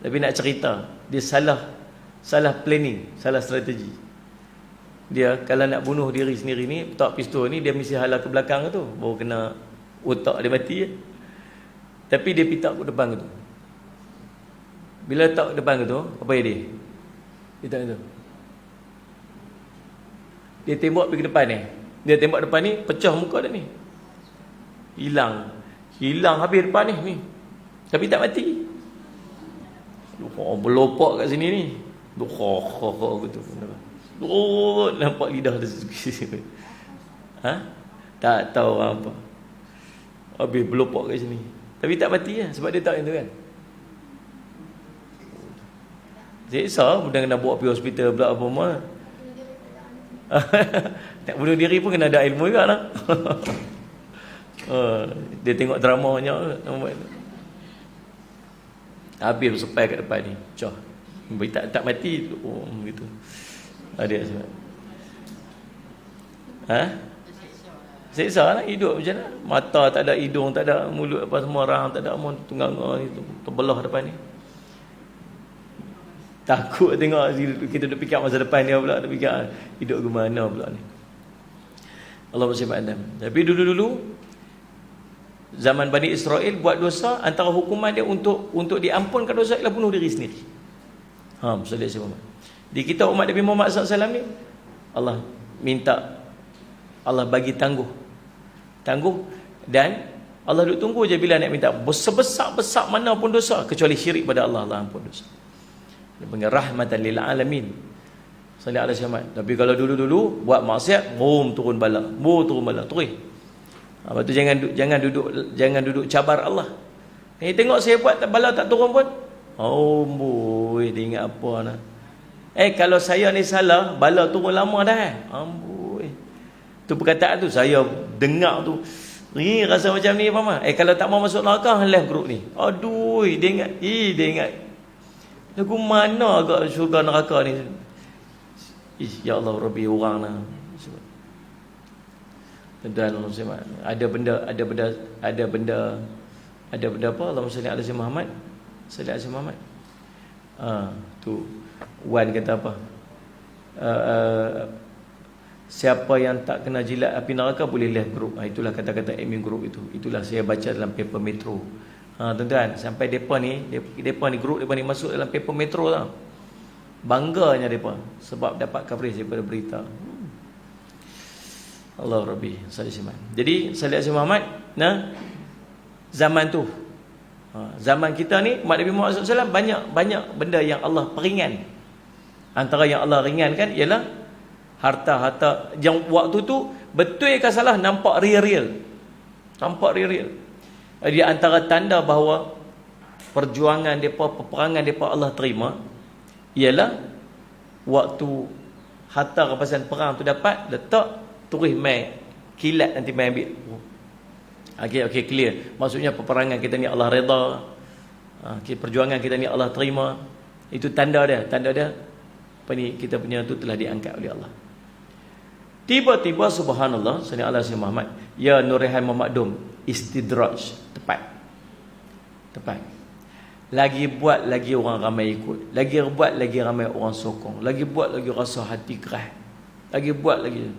tapi nak cerita. Dia salah planning, salah strategi. Dia kalau nak bunuh diri sendiri ni, tak pistol ni, dia mesti halau ke belakang tu, baru kena otak dia mati. Tapi dia pitak ke depan tu. Bila tak ke depan tu, apa dia? Dia tak tahu. Dia tembak pergi depan ni. Dia tembak depan ni, pecah muka dia ni. Hilang habis depan ni. Tapi tak mati. Berlopak kat sini ni. Gitu. Nampak lidah dia. Tak tahu orang apa. Habis berlopak kat sini. Tapi tak mati lah, sebab dia tak yang tu kan. Seksa, budak kena bawa pergi hospital pula apa semua. Nak bunuh diri pun kena ada ilmu juga lah. Dia tengok dramanya. Habis bersepai kat depan ni. Cah. Tak mati. Begitu. Ada sebab. Seksa lah hidup macam mana. Mata tak ada, hidung tak ada, mulut apa semua, rahang tak ada, tunggang itu terbelah depan ni. Takut tengok kita duk fikir masa depan dia pula, duk fikir hidup ke mana pula ni. Allah SWT. Tapi dulu-dulu zaman Bani Israel buat dosa, antara hukuman dia untuk diampunkan dosa ialah bunuh diri sendiri. Di kitab umat Nabi Muhammad SAW ni, Allah minta, Allah bagi tangguh dan Allah duk tunggu je bila nak minta. Sebesar-besar mana pun dosa, kecuali syirik pada Allah, Allah ampun dosa. Dia panggil rahmatan lil alamin. Sallallahu alaihi wasallam. Tapi kalau dulu-dulu buat maksiat, turun bala. Terus. Lepas tu jangan duduk cabar Allah. Tengok saya buat bala tak turun pun. Amboi, dia ingat apa nak. Kalau saya ni salah, bala turun lama dah. Amboi. Tu perkataan tu saya dengar tu. Ni rasa macam ni apa mah? Kalau tak mau masuk neraka, halah grup ni. Aduh, dia ingat. Lagu mana agak syurga neraka ni? Ya Allah, Rabbi orang lah. Tuan-tuan Allah, ada benda apa? Allahumma salli ala Muhammad. Salli ala Muhammad. Tu Wan kata apa? Siapa yang tak kena jilat api neraka boleh lihat grup. Itulah kata-kata admin grup itu. Itulah saya baca dalam paper Metro. Tuan-tuan, sampai depa ni grup depa ni masuk dalam paper Metro tau. Bangganya depa sebab dapat coverage daripada berita. Allah Rabbi sallallahu alaihi. Jadi sallallahu Muhammad, zaman tu. Zaman kita ni umat Nabi Muhammad SAW banyak benda yang Allah peringan. Antara yang Allah ringankan ialah harta-harta yang waktu tu betul ke salah nampak real. Nampak real. Di antara tanda bahawa perjuangan depa, peperangan depa Allah terima ialah waktu harta rampasan perang tu dapat, letak turis mai kilat nanti mai ambil. Okey clear. Maksudnya peperangan kita ni Allah redha. Perjuangan kita ni Allah terima. Itu tanda dia apa ni, kita punya tu telah diangkat oleh Allah. Tiba-tiba subhanallah sallallahu alaihi Muhammad, ya Nurihan Muhammadum, istidraj, tepat. Lagi buat lagi orang ramai ikut, lagi buat lagi ramai orang sokong, lagi buat lagi rasa hati keras, lagi buat lagi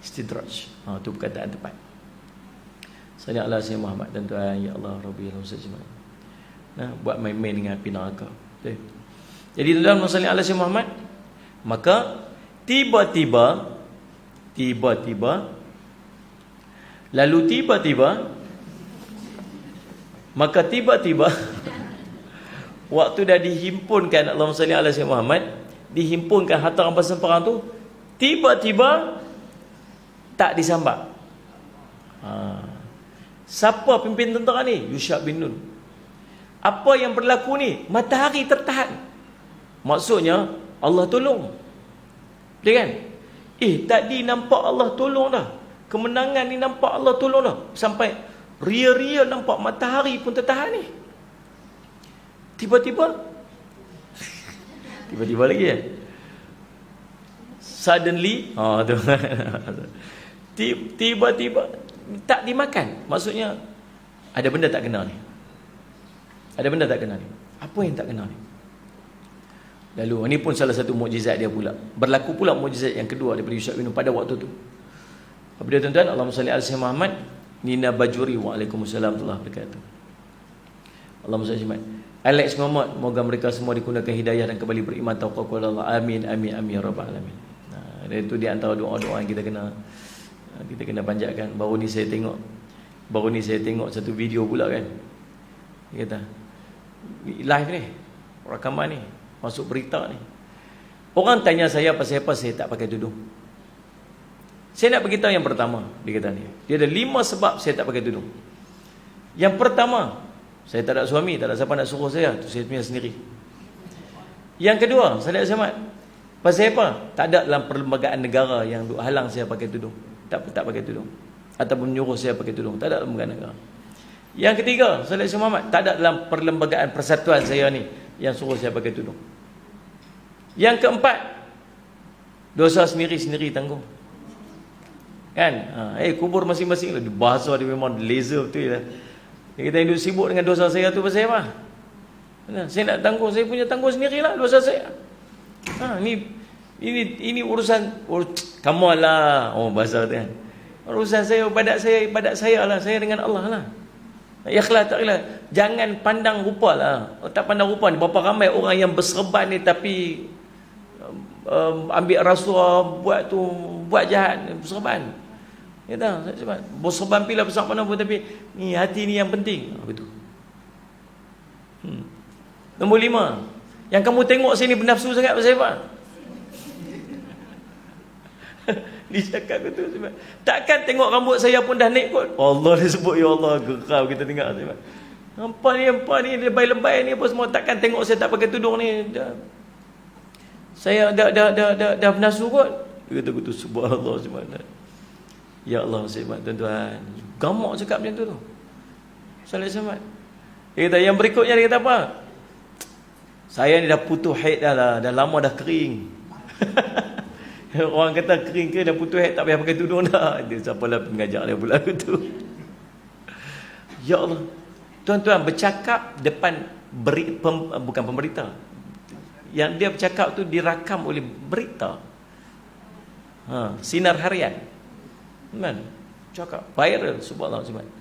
istidraj. Tu perkataan tepat. Sallallahu alaihi Muhammad. Dan tuan, ya Allah Rabbi al buat main-main dengan api neraka. Jadi tuan-tuan sallallahu alaihi Muhammad, maka tiba-tiba tiba-tiba, lalu tiba-tiba, maka tiba-tiba waktu dah dihimpunkan, Allahumma salli ala sayyidina Muhammad, dihimpunkan harta rampasan perang tu, tiba-tiba tak disambak. Siapa pimpin tentera ni? Yusha' bin Nun. Apa yang berlaku ni? Matahari tertahan. Maksudnya Allah tolong. Dia kan? Tadi nampak Allah tolong dah. Kemenangan ni nampak Allah tolong dah. Sampai ria-ria nampak matahari pun tertahan ni. Tiba-tiba tiba-tiba lagi kan? Suddenly tiba-tiba tak dimakan. Maksudnya ada benda tak kena ni. Ada benda tak kena ni. Apa yang tak kena ni? Lalu ini pun salah satu mukjizat dia pula. Berlaku pula mukjizat yang kedua daripada Yusha' bin Nun pada waktu tu. Apabila tuan-tuan, Allahumma salli ala sayyidina Muhammad, Nina Bajuri, waalaikumsalam warahmatullahi wabarakatuh. Allahumma salli ala Alex Muhammad, moga mereka semua dikurniakan hidayah dan kembali beriman tauqad kepada Allah. Amin amin amin ya rabbal alamin. Dan itu di antara doa-doa yang kita kena panjatkan. Baru ni saya tengok satu video pula kan. Dia kata live ni, rakaman ni, masuk berita ni. Orang tanya saya pasal apa saya tak pakai tudung. Saya nak beritahu yang pertama, dia kata ni. Dia ada 5 sebab saya tak pakai tudung. Yang pertama, saya tak ada suami, tak ada siapa nak suruh saya, tu saya punya sendiri. Yang kedua, saya nak selamat. Pasal apa? Tak ada dalam perlembagaan negara yang duk halang saya pakai tudung. Tak pakai tudung. Ataupun menyuruh saya pakai tudung. Tak ada dalam perlembagaan negara. Yang ketiga, Salih Muhammad, tak ada dalam perlembagaan persatuan saya ni yang suruh saya pakai tudung. Yang keempat, dosa sendiri-sendiri tanggung. Kan? Kubur masing-masing lah. Bahasa dia memang laser betul lah. Dia kata hidup sibuk dengan dosa saya tu pasal apa? Saya nak tanggung, saya punya tanggung sendirilah dosa saya. Ini urusan come on lah. Bahasa tu kan. Urusan saya, ibadat saya lah. Saya dengan Allah lah. Ikhlas tak ikhlas. Jangan pandang rupa lah. Tak pandang rupa ni. Berapa ramai orang yang berserban ni tapi ambil rasuah, buat jahat, berserban. Ya tak? Berserban pilih besar mana pun tapi ni hati ni yang penting. Betul. Nombor 5. Yang kamu tengok saya ni bernafsu sangat pasal apa? Dia cakap betul sebab takkan tengok rambut saya pun dah naik kot. Allah dia sebut, ya Allah, geram kita tengok sebab. Apa ni lebay-lebay ni apa semua, takkan tengok saya tak pakai tudung ni. Saya dah bernafsu kot. Dia kata betul, subhanallah subhanallah. Ya Allah sebab tuan-tuan. Gamak cakap macam tu. Salih Samad. Dia kata yang berikutnya dia kata apa? Saya ni dah putus haid dah lah. Dah lama dah kering. Orang kata kering ke dah putus haid tak payah pakai tudung dah. Dia siapalah pengajar dia pula tu. Ya Allah. Tuan-tuan bercakap depan bukan pemberita. Yang dia bercakap tu dirakam oleh berita. Sinar harian. Man, cakap viral, subhanallah subhanallah.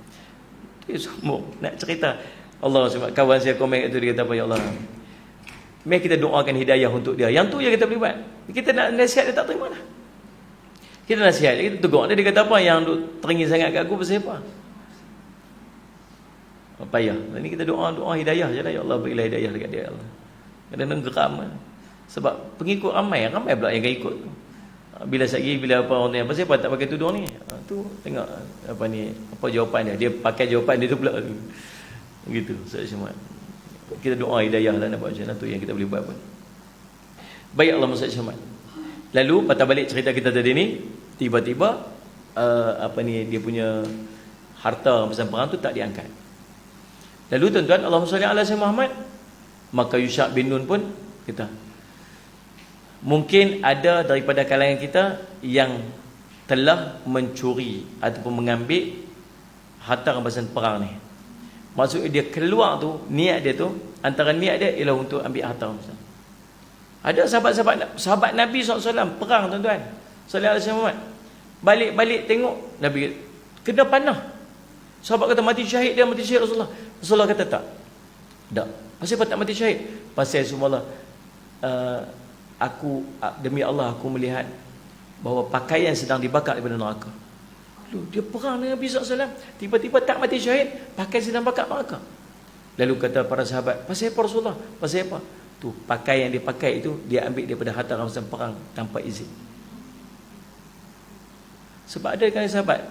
Dia semua nak cerita. Allah subhanahu, kawan saya komen itu dia kata apa, ya Allah, mari kita doakan hidayah untuk dia. Yang tu yang kita boleh buat. Kita nak nasihat dia tak terima dah. Kita nasihat dia, kita tegur dia, dia kata apa yang teringin sangat kat aku pasal apa? Apa ya? Ini kita doa hidayah je lah, ya Allah berilah hidayah dekat dia, ya Allah. Kadang-kadang geram lah. Sebab pengikut ramai pula yang akan ikut. Bila apa orang tanya pasal apa tak pakai tudung ni, tu tengok apa ni, apa jawapan dia pakai jawapan dia tu pula begitu. Semua kita doa hidayah lah, nak buat macam mana tu yang kita boleh buat pun. Baik, Allah Muhammad SAW. Lalu patah balik cerita kita tadi ni, tiba-tiba dia punya harta rampasan perang tu tak diangkat. Lalu tuan-tuan, Allahumma salli ala sayyidina Muhammad, maka Yusha' bin Nun pun kita mungkin ada daripada kalangan kita yang telah mencuri ataupun mengambil harta rampasan perang ni. Maksudnya dia keluar tu, niat dia tu, antara niat dia ialah untuk ambil harta rampasan. Ada sahabat Nabi SAW perang tuan-tuan. Sallallahu alaihi wasallam. Balik tengok Nabi kena panah. Sahabat kata mati syahid Rasulullah. Rasulullah kata tak. Pasal apa tak mati syahid? Pasal subhanallah, aku demi Allah aku melihat bahawa pakaian sedang dibakar daripada neraka. Dia perang dengan Nabi SAW, tiba-tiba tak mati syahid, pakaian sedang bakar neraka. Lalu kata para sahabat, pasal apa Rasulullah? Pasal apa? Tu pakaian yang dia pakai itu dia ambil daripada harta rampasan perang tanpa izin. Sebab ada kan sahabat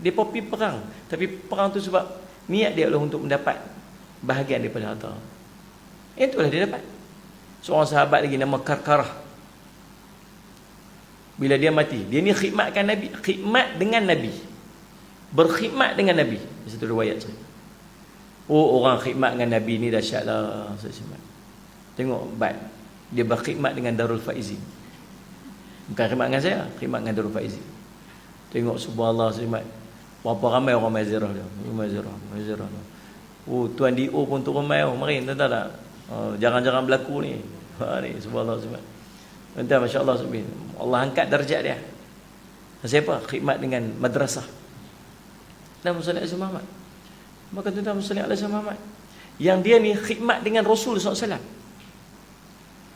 dia pergi perang, tapi perang tu sebab niat dia adalah untuk mendapat bahagian daripada harta. Itulah dia dapat. Seorang sahabat lagi nama Karkarah, bila dia mati, dia ni khidmatkan Nabi, khidmat dengan Nabi, berkhidmat dengan Nabi. Satu riwayat cerita. Oh, orang khidmat dengan Nabi ni dahsyatlah. Tengok bad, dia berkhidmat dengan Darul Faizin. Bukan khidmat dengan saya, khidmat dengan Darul Faizin. Tengok subhanallah khidmat. Berapa ramai orang Mazirah dia. Mazirah. Oh, Tuan Dio pun turun mai. Mari, tahu tak? Jarang-jarang berlaku ni. Ni subhanallah khidmat. Tuan, masya-Allah subhanallah. Allah angkat darjat dia. Siapa? Khidmat dengan madrasah. Nabi sallallahu alaihi wasallam. Maka tuan-tuan sallallahu alaihi wasallam, yang dia ni khidmat dengan Rasul SAW.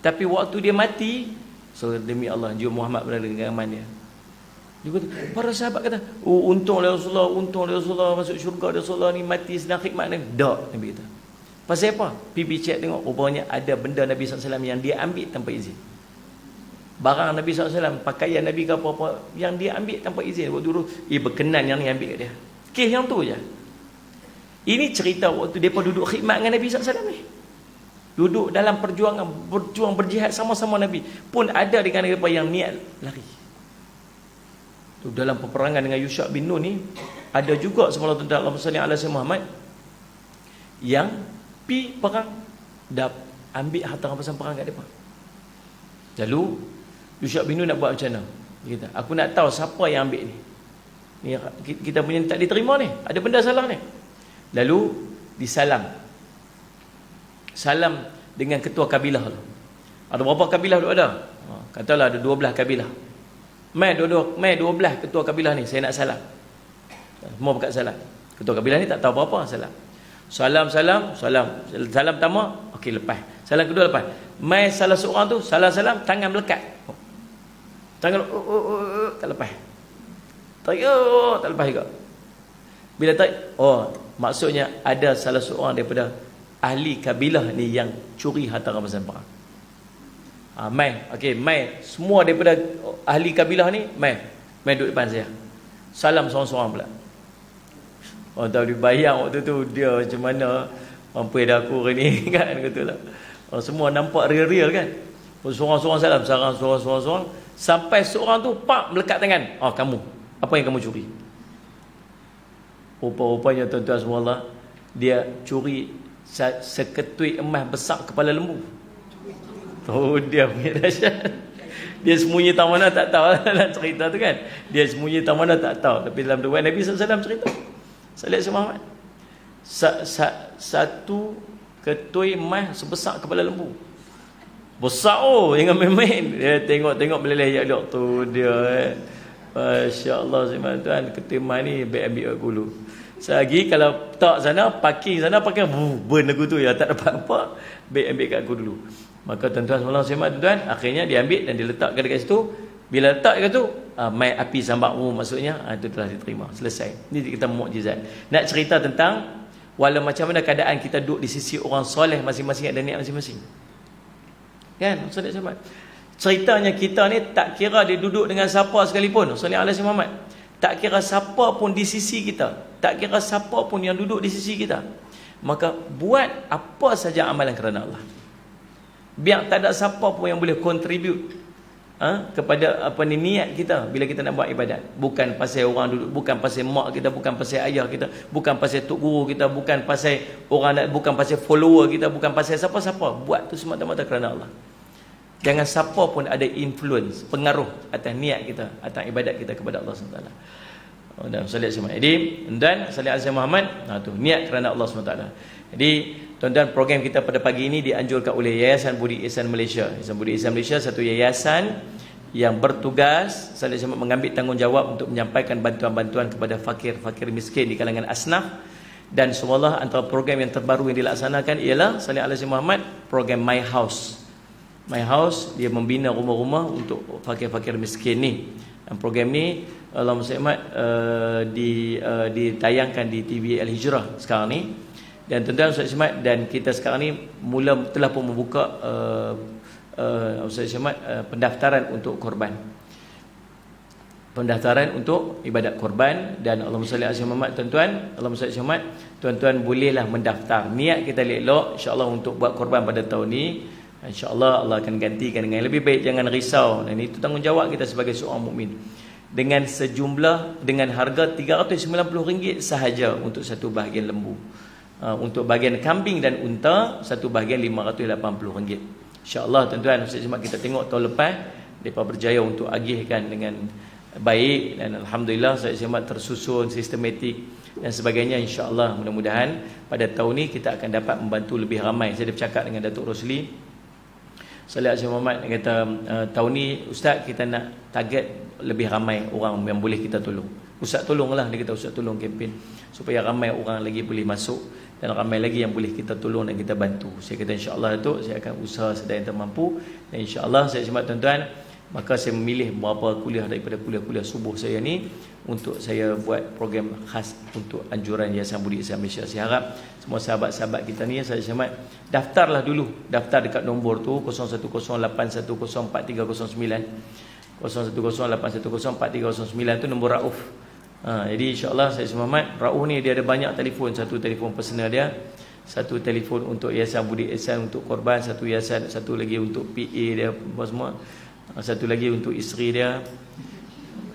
Tapi waktu dia mati, so demi Allah, jiwa Muhammad berada di genggaman dia. Dia kata, para sahabat kata, oh untung Rasulullah masuk syurga, Rasulullah ni mati sedang khidmat ni. Tak, Nabi kata. Pasal apa? Pergi cek tengok, rupanya ada benda Nabi SAW yang dia ambil tanpa izin. Barang Nabi SAW, pakaian Nabi ke apa-apa, yang dia ambil tanpa izin. Waktu dulu, berkenan yang ni ambil kat dia. Kes yang tu je. Ini cerita waktu mereka duduk khidmat dengan Nabi SAW ni. Duduk dalam perjuangan, berjuang, berjihad sama-sama Nabi. Pun ada dengan mereka yang niat lari. Dalam peperangan dengan Yusha' bin Nun ni, ada juga sebelum tuan Allahumma salli ala sayyidina Muhammad yang pi perang, dah ambil harta rampasan perang kat mereka. Lalu Yusha' bin Nun nak buat macam mana? Dia kata, aku nak tahu siapa yang ambil ni. Ni kita punya tak diterima ni, ada benda salah ni. Lalu disalam. Salam dengan ketua kabilah tu. Ada berapa kabilah tu ada? Katalah ada 12 kabilah. Mai 12 ketua kabilah ni saya nak salam. Semua berkat salam. Ketua kabilah ni tak tahu apa-apa, salam. Salam pertama, okey lepas. Salam kedua lepas. Mai salah seorang tu, salam tangan melekat. Tangan tak lepas. Tak lepas juga. Bila tak, maksudnya ada salah seorang daripada ahli kabilah ni yang curi harta rampasan perang. Mai semua daripada ahli kabilah ni mai duduk depan saya. Salam seorang-seorang pula. Orang tahu dibayang waktu tu dia macam mana mampu dah aku ni kan, katalah. Semua nampak real-real kan. Seorang-seorang salam, seorang-seorang sampai seorang tu pak melekat tangan. Kamu, apa yang kamu curi? Rupa-rupanya tuan-tuan semua, dia curi seketui emas besar kepala lembu. Dia punya dahsyat. Dia sembunyi tang mana tak tahu dalam cerita tu kan. Dia sembunyi tang mana tak tahu. Tapi dalam riwayat Nabi SAW cerita. Sallallahu Muhammad. Satu ketui emas sebesar kepala lembu. Besar jangan main-main. Dia tengok meleleh ya tu dia. Masya-Allah tuan, ketui emas ni baik ambil dulu. Selagi kalau tak sana, parking sana, pakai burn lagu tu ya, tak dapat apa, baik ambil kat aku dulu. Maka tuan-tuan semua tuan-tuan, akhirnya dia ambil dan diletakkan dekat situ. Bila letak dekat tu, mai api sambar maksudnya itu telah diterima, selesai. Ini kita mukjizat. Nak cerita tentang walau macam mana keadaan kita duduk di sisi orang soleh masing-masing ada niat masing-masing. Kan? Saudara-saudara. Ceritanya kita ni tak kira dia duduk dengan siapa sekalipun. Sallallahu alaihi Muhammad. Tak kira siapa pun di sisi kita, tak kira siapa pun yang duduk di sisi kita, maka buat apa saja amalan kerana Allah. Biar tak ada siapa pun yang boleh contribute kepada niat kita bila kita nak buat ibadat. Bukan pasal orang duduk, bukan pasal mak kita, bukan pasal ayah kita, bukan pasal tok guru kita, bukan pasal orang, bukan pasal follower kita, bukan pasal siapa-siapa. Buat tu semata-mata kerana Allah. Jangan siapa pun ada influence, pengaruh atas niat kita, atas ibadat kita kepada Allah SWT. Dan sallallahu alaihi wasallam. Dan sallallahu alaihi Muhammad, tu niat kerana Allah SWT. Jadi, tuan-tuan, program kita pada pagi ini dianjurkan oleh Yayasan Budi Ihsan Malaysia. Yayasan Budi Ihsan Malaysia satu yayasan yang bertugas sallallahu alaihi wasallam mengambil tanggungjawab untuk menyampaikan bantuan-bantuan kepada fakir-fakir miskin di kalangan asnaf. Dan semoga antara program yang terbaru yang dilaksanakan ialah sallallahu alaihi Muhammad, program My House. My House, dia membina rumah-rumah untuk fakir-fakir miskin ni. Dan program ni Allahumma salli ditayangkan di TV Al-Hijrah sekarang ni. Dan tuan-tuan Ustaz Syamad, dan kita sekarang ni telah pun membuka Ustaz Syamad pendaftaran untuk korban. Pendaftaran untuk ibadat korban. Dan Allahumma salli ala Muhammad, tuan-tuan, Allahumma salli ala Muhammad, tuan-tuan bolehlah mendaftar. Niat kita elok insya-Allah untuk buat korban pada tahun ni. InsyaAllah Allah akan gantikan dengan lebih baik. Jangan risau. Dan itu tanggungjawab kita sebagai seorang mukmin. Dengan harga RM390 sahaja untuk satu bahagian lembu. Untuk bahagian kambing dan unta, satu bahagian RM580. InsyaAllah tuan-tuan, Ustaz Jumat kita tengok tahun lepas mereka berjaya untuk agihkan dengan baik. Dan Alhamdulillah Ustaz Jumat tersusun sistematik dan sebagainya. InsyaAllah mudah-mudahan pada tahun ni kita akan dapat membantu lebih ramai. Saya dah bercakap dengan Datuk Rosli Salih Azim Muhammad, dia kata tahun ni Ustaz kita nak target lebih ramai orang yang boleh kita tolong. Ustaz tolonglah, dia kata Ustaz tolong kempen supaya ramai orang lagi boleh masuk dan ramai lagi yang boleh kita tolong dan kita bantu. Saya kata insya-Allah Datuk, saya akan usaha sedaya yang termampu. Dan insya-Allah saya hormat tuan-tuan, maka saya memilih beberapa kuliah daripada kuliah-kuliah subuh saya ni untuk saya buat program khas untuk anjuran Yayasan Budi Islam Malaysia. Saya harap semua sahabat-sahabat kita ni, saya hormat, daftarlah dulu. Daftar dekat nombor tu 0108104309. 0108104309 tu nombor Rauf. Jadi insya-Allah saya hormat, Rauf ni dia ada banyak telefon. Satu telefon personal dia, satu telefon untuk Yayasan Budi Ihsan untuk korban, satu lagi untuk PA dia apa semua, satu lagi untuk isteri dia.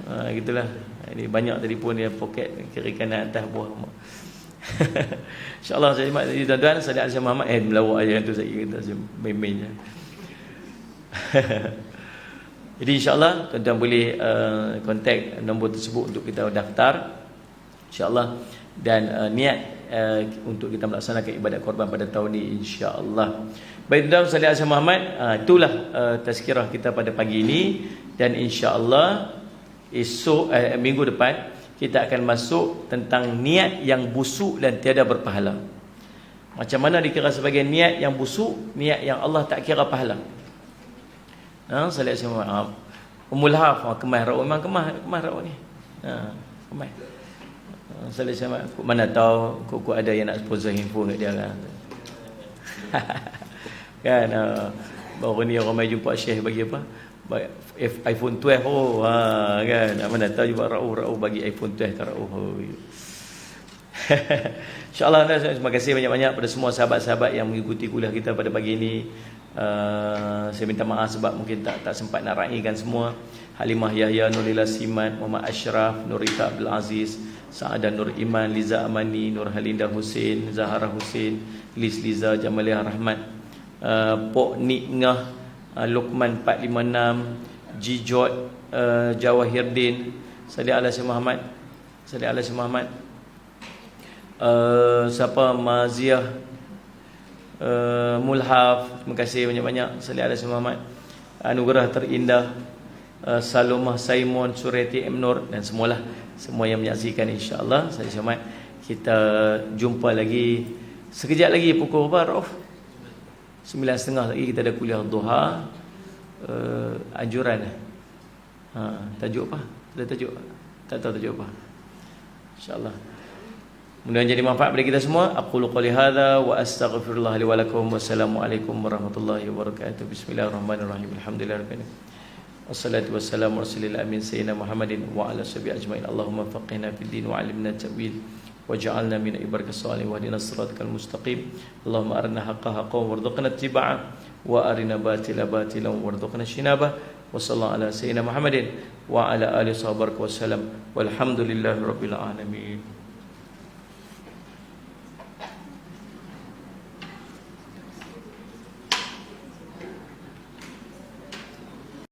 Gitulah. Ini banyak telefon dia, poket kiri kanan atas bawah. InsyaAllah saya hormat tuan-tuan, Sadat Azam Muhammad melawak aja tu saya kata saya main-main je. Jadi insyaAllah tuan-tuan boleh kontak nombor tersebut untuk kita daftar insyaAllah. Dan niat untuk kita melaksanakan ibadat korban pada tahun ini insyaAllah. Baik tuan-tuan Sadat Azam Muhammad, itulah tazkirah kita pada pagi ini. Dan insyaAllah esok minggu depan kita akan masuk tentang niat yang busuk dan tiada berpahala. Macam mana dikira sebagai niat yang busuk, niat yang Allah tak kira pahala. Salat semua. Ummul Haf kemas rauk, memang kemas rauk ni. Kemas. Salat sama, mana tahu kok ada yang nak sponsor handphone kat dia kan. Kan baru ni orang mai jumpa Syekh bagi apa? iPhone 12 kan, mana tahu juga Rauf bagi iPhone 12 ke Rauf. InsyaAllah terima kasih banyak-banyak pada semua sahabat-sahabat yang mengikuti kuliah kita pada pagi ini. Saya minta maaf sebab mungkin tak sempat nak raikan semua. Halimah Yahya, Nurila Siman, Muhammad Ashraf, Nurita Abdul Aziz, Sa'adah Nur Iman, Liza Amani, Nur Halinda Hussein, Zahara Hussein, Liz Liza, Jamaliah Rahmat, Pok Nik Ngah, Luqman 456, Jijot, Jawahirdin, Salih ala Muhammad, siapa Maziah, Mulhaf, terima kasih banyak-banyak. Salih ala Muhammad. Anugerah terindah, Salomah Simon, Sureti M Nur dan semualah, semua yang menyaksikan insya-Allah. Saya hormat, kita jumpa lagi sekejap lagi pukul berapa Rauf? 9.30 lagi kita ada kuliah duha anjuran. Tajuk apa? Ada tajuk? Tak tahu tajuk apa. Insya-Allah. Mudah-mudahan jadi manfaat bagi kita semua. Aqulu qouli hadza wa astaghfirullah li wa lakum. Wassalamualaikum warahmatullahi wabarakatuh. Bismillahirrahmanirrahim. Alhamdulillahirabbil alamin. Wassalatu wassalamu ala rasulil amin sayyidina Muhammadin wa ala sahbihi ajmain. Allahumma faqihna fid din wa 'allimna ta'wil. وجعلنا من عبادك الصالحين واهدنا الصراط المستقيم اللهم أرنا حقا حقا وارزقنا اتباعه وأرنا باطلا باطلا وارزقنا اجتنابه وصلى الله على سيدنا محمد وعلى آله وصحبه وسلم والحمد لله رب العالمين.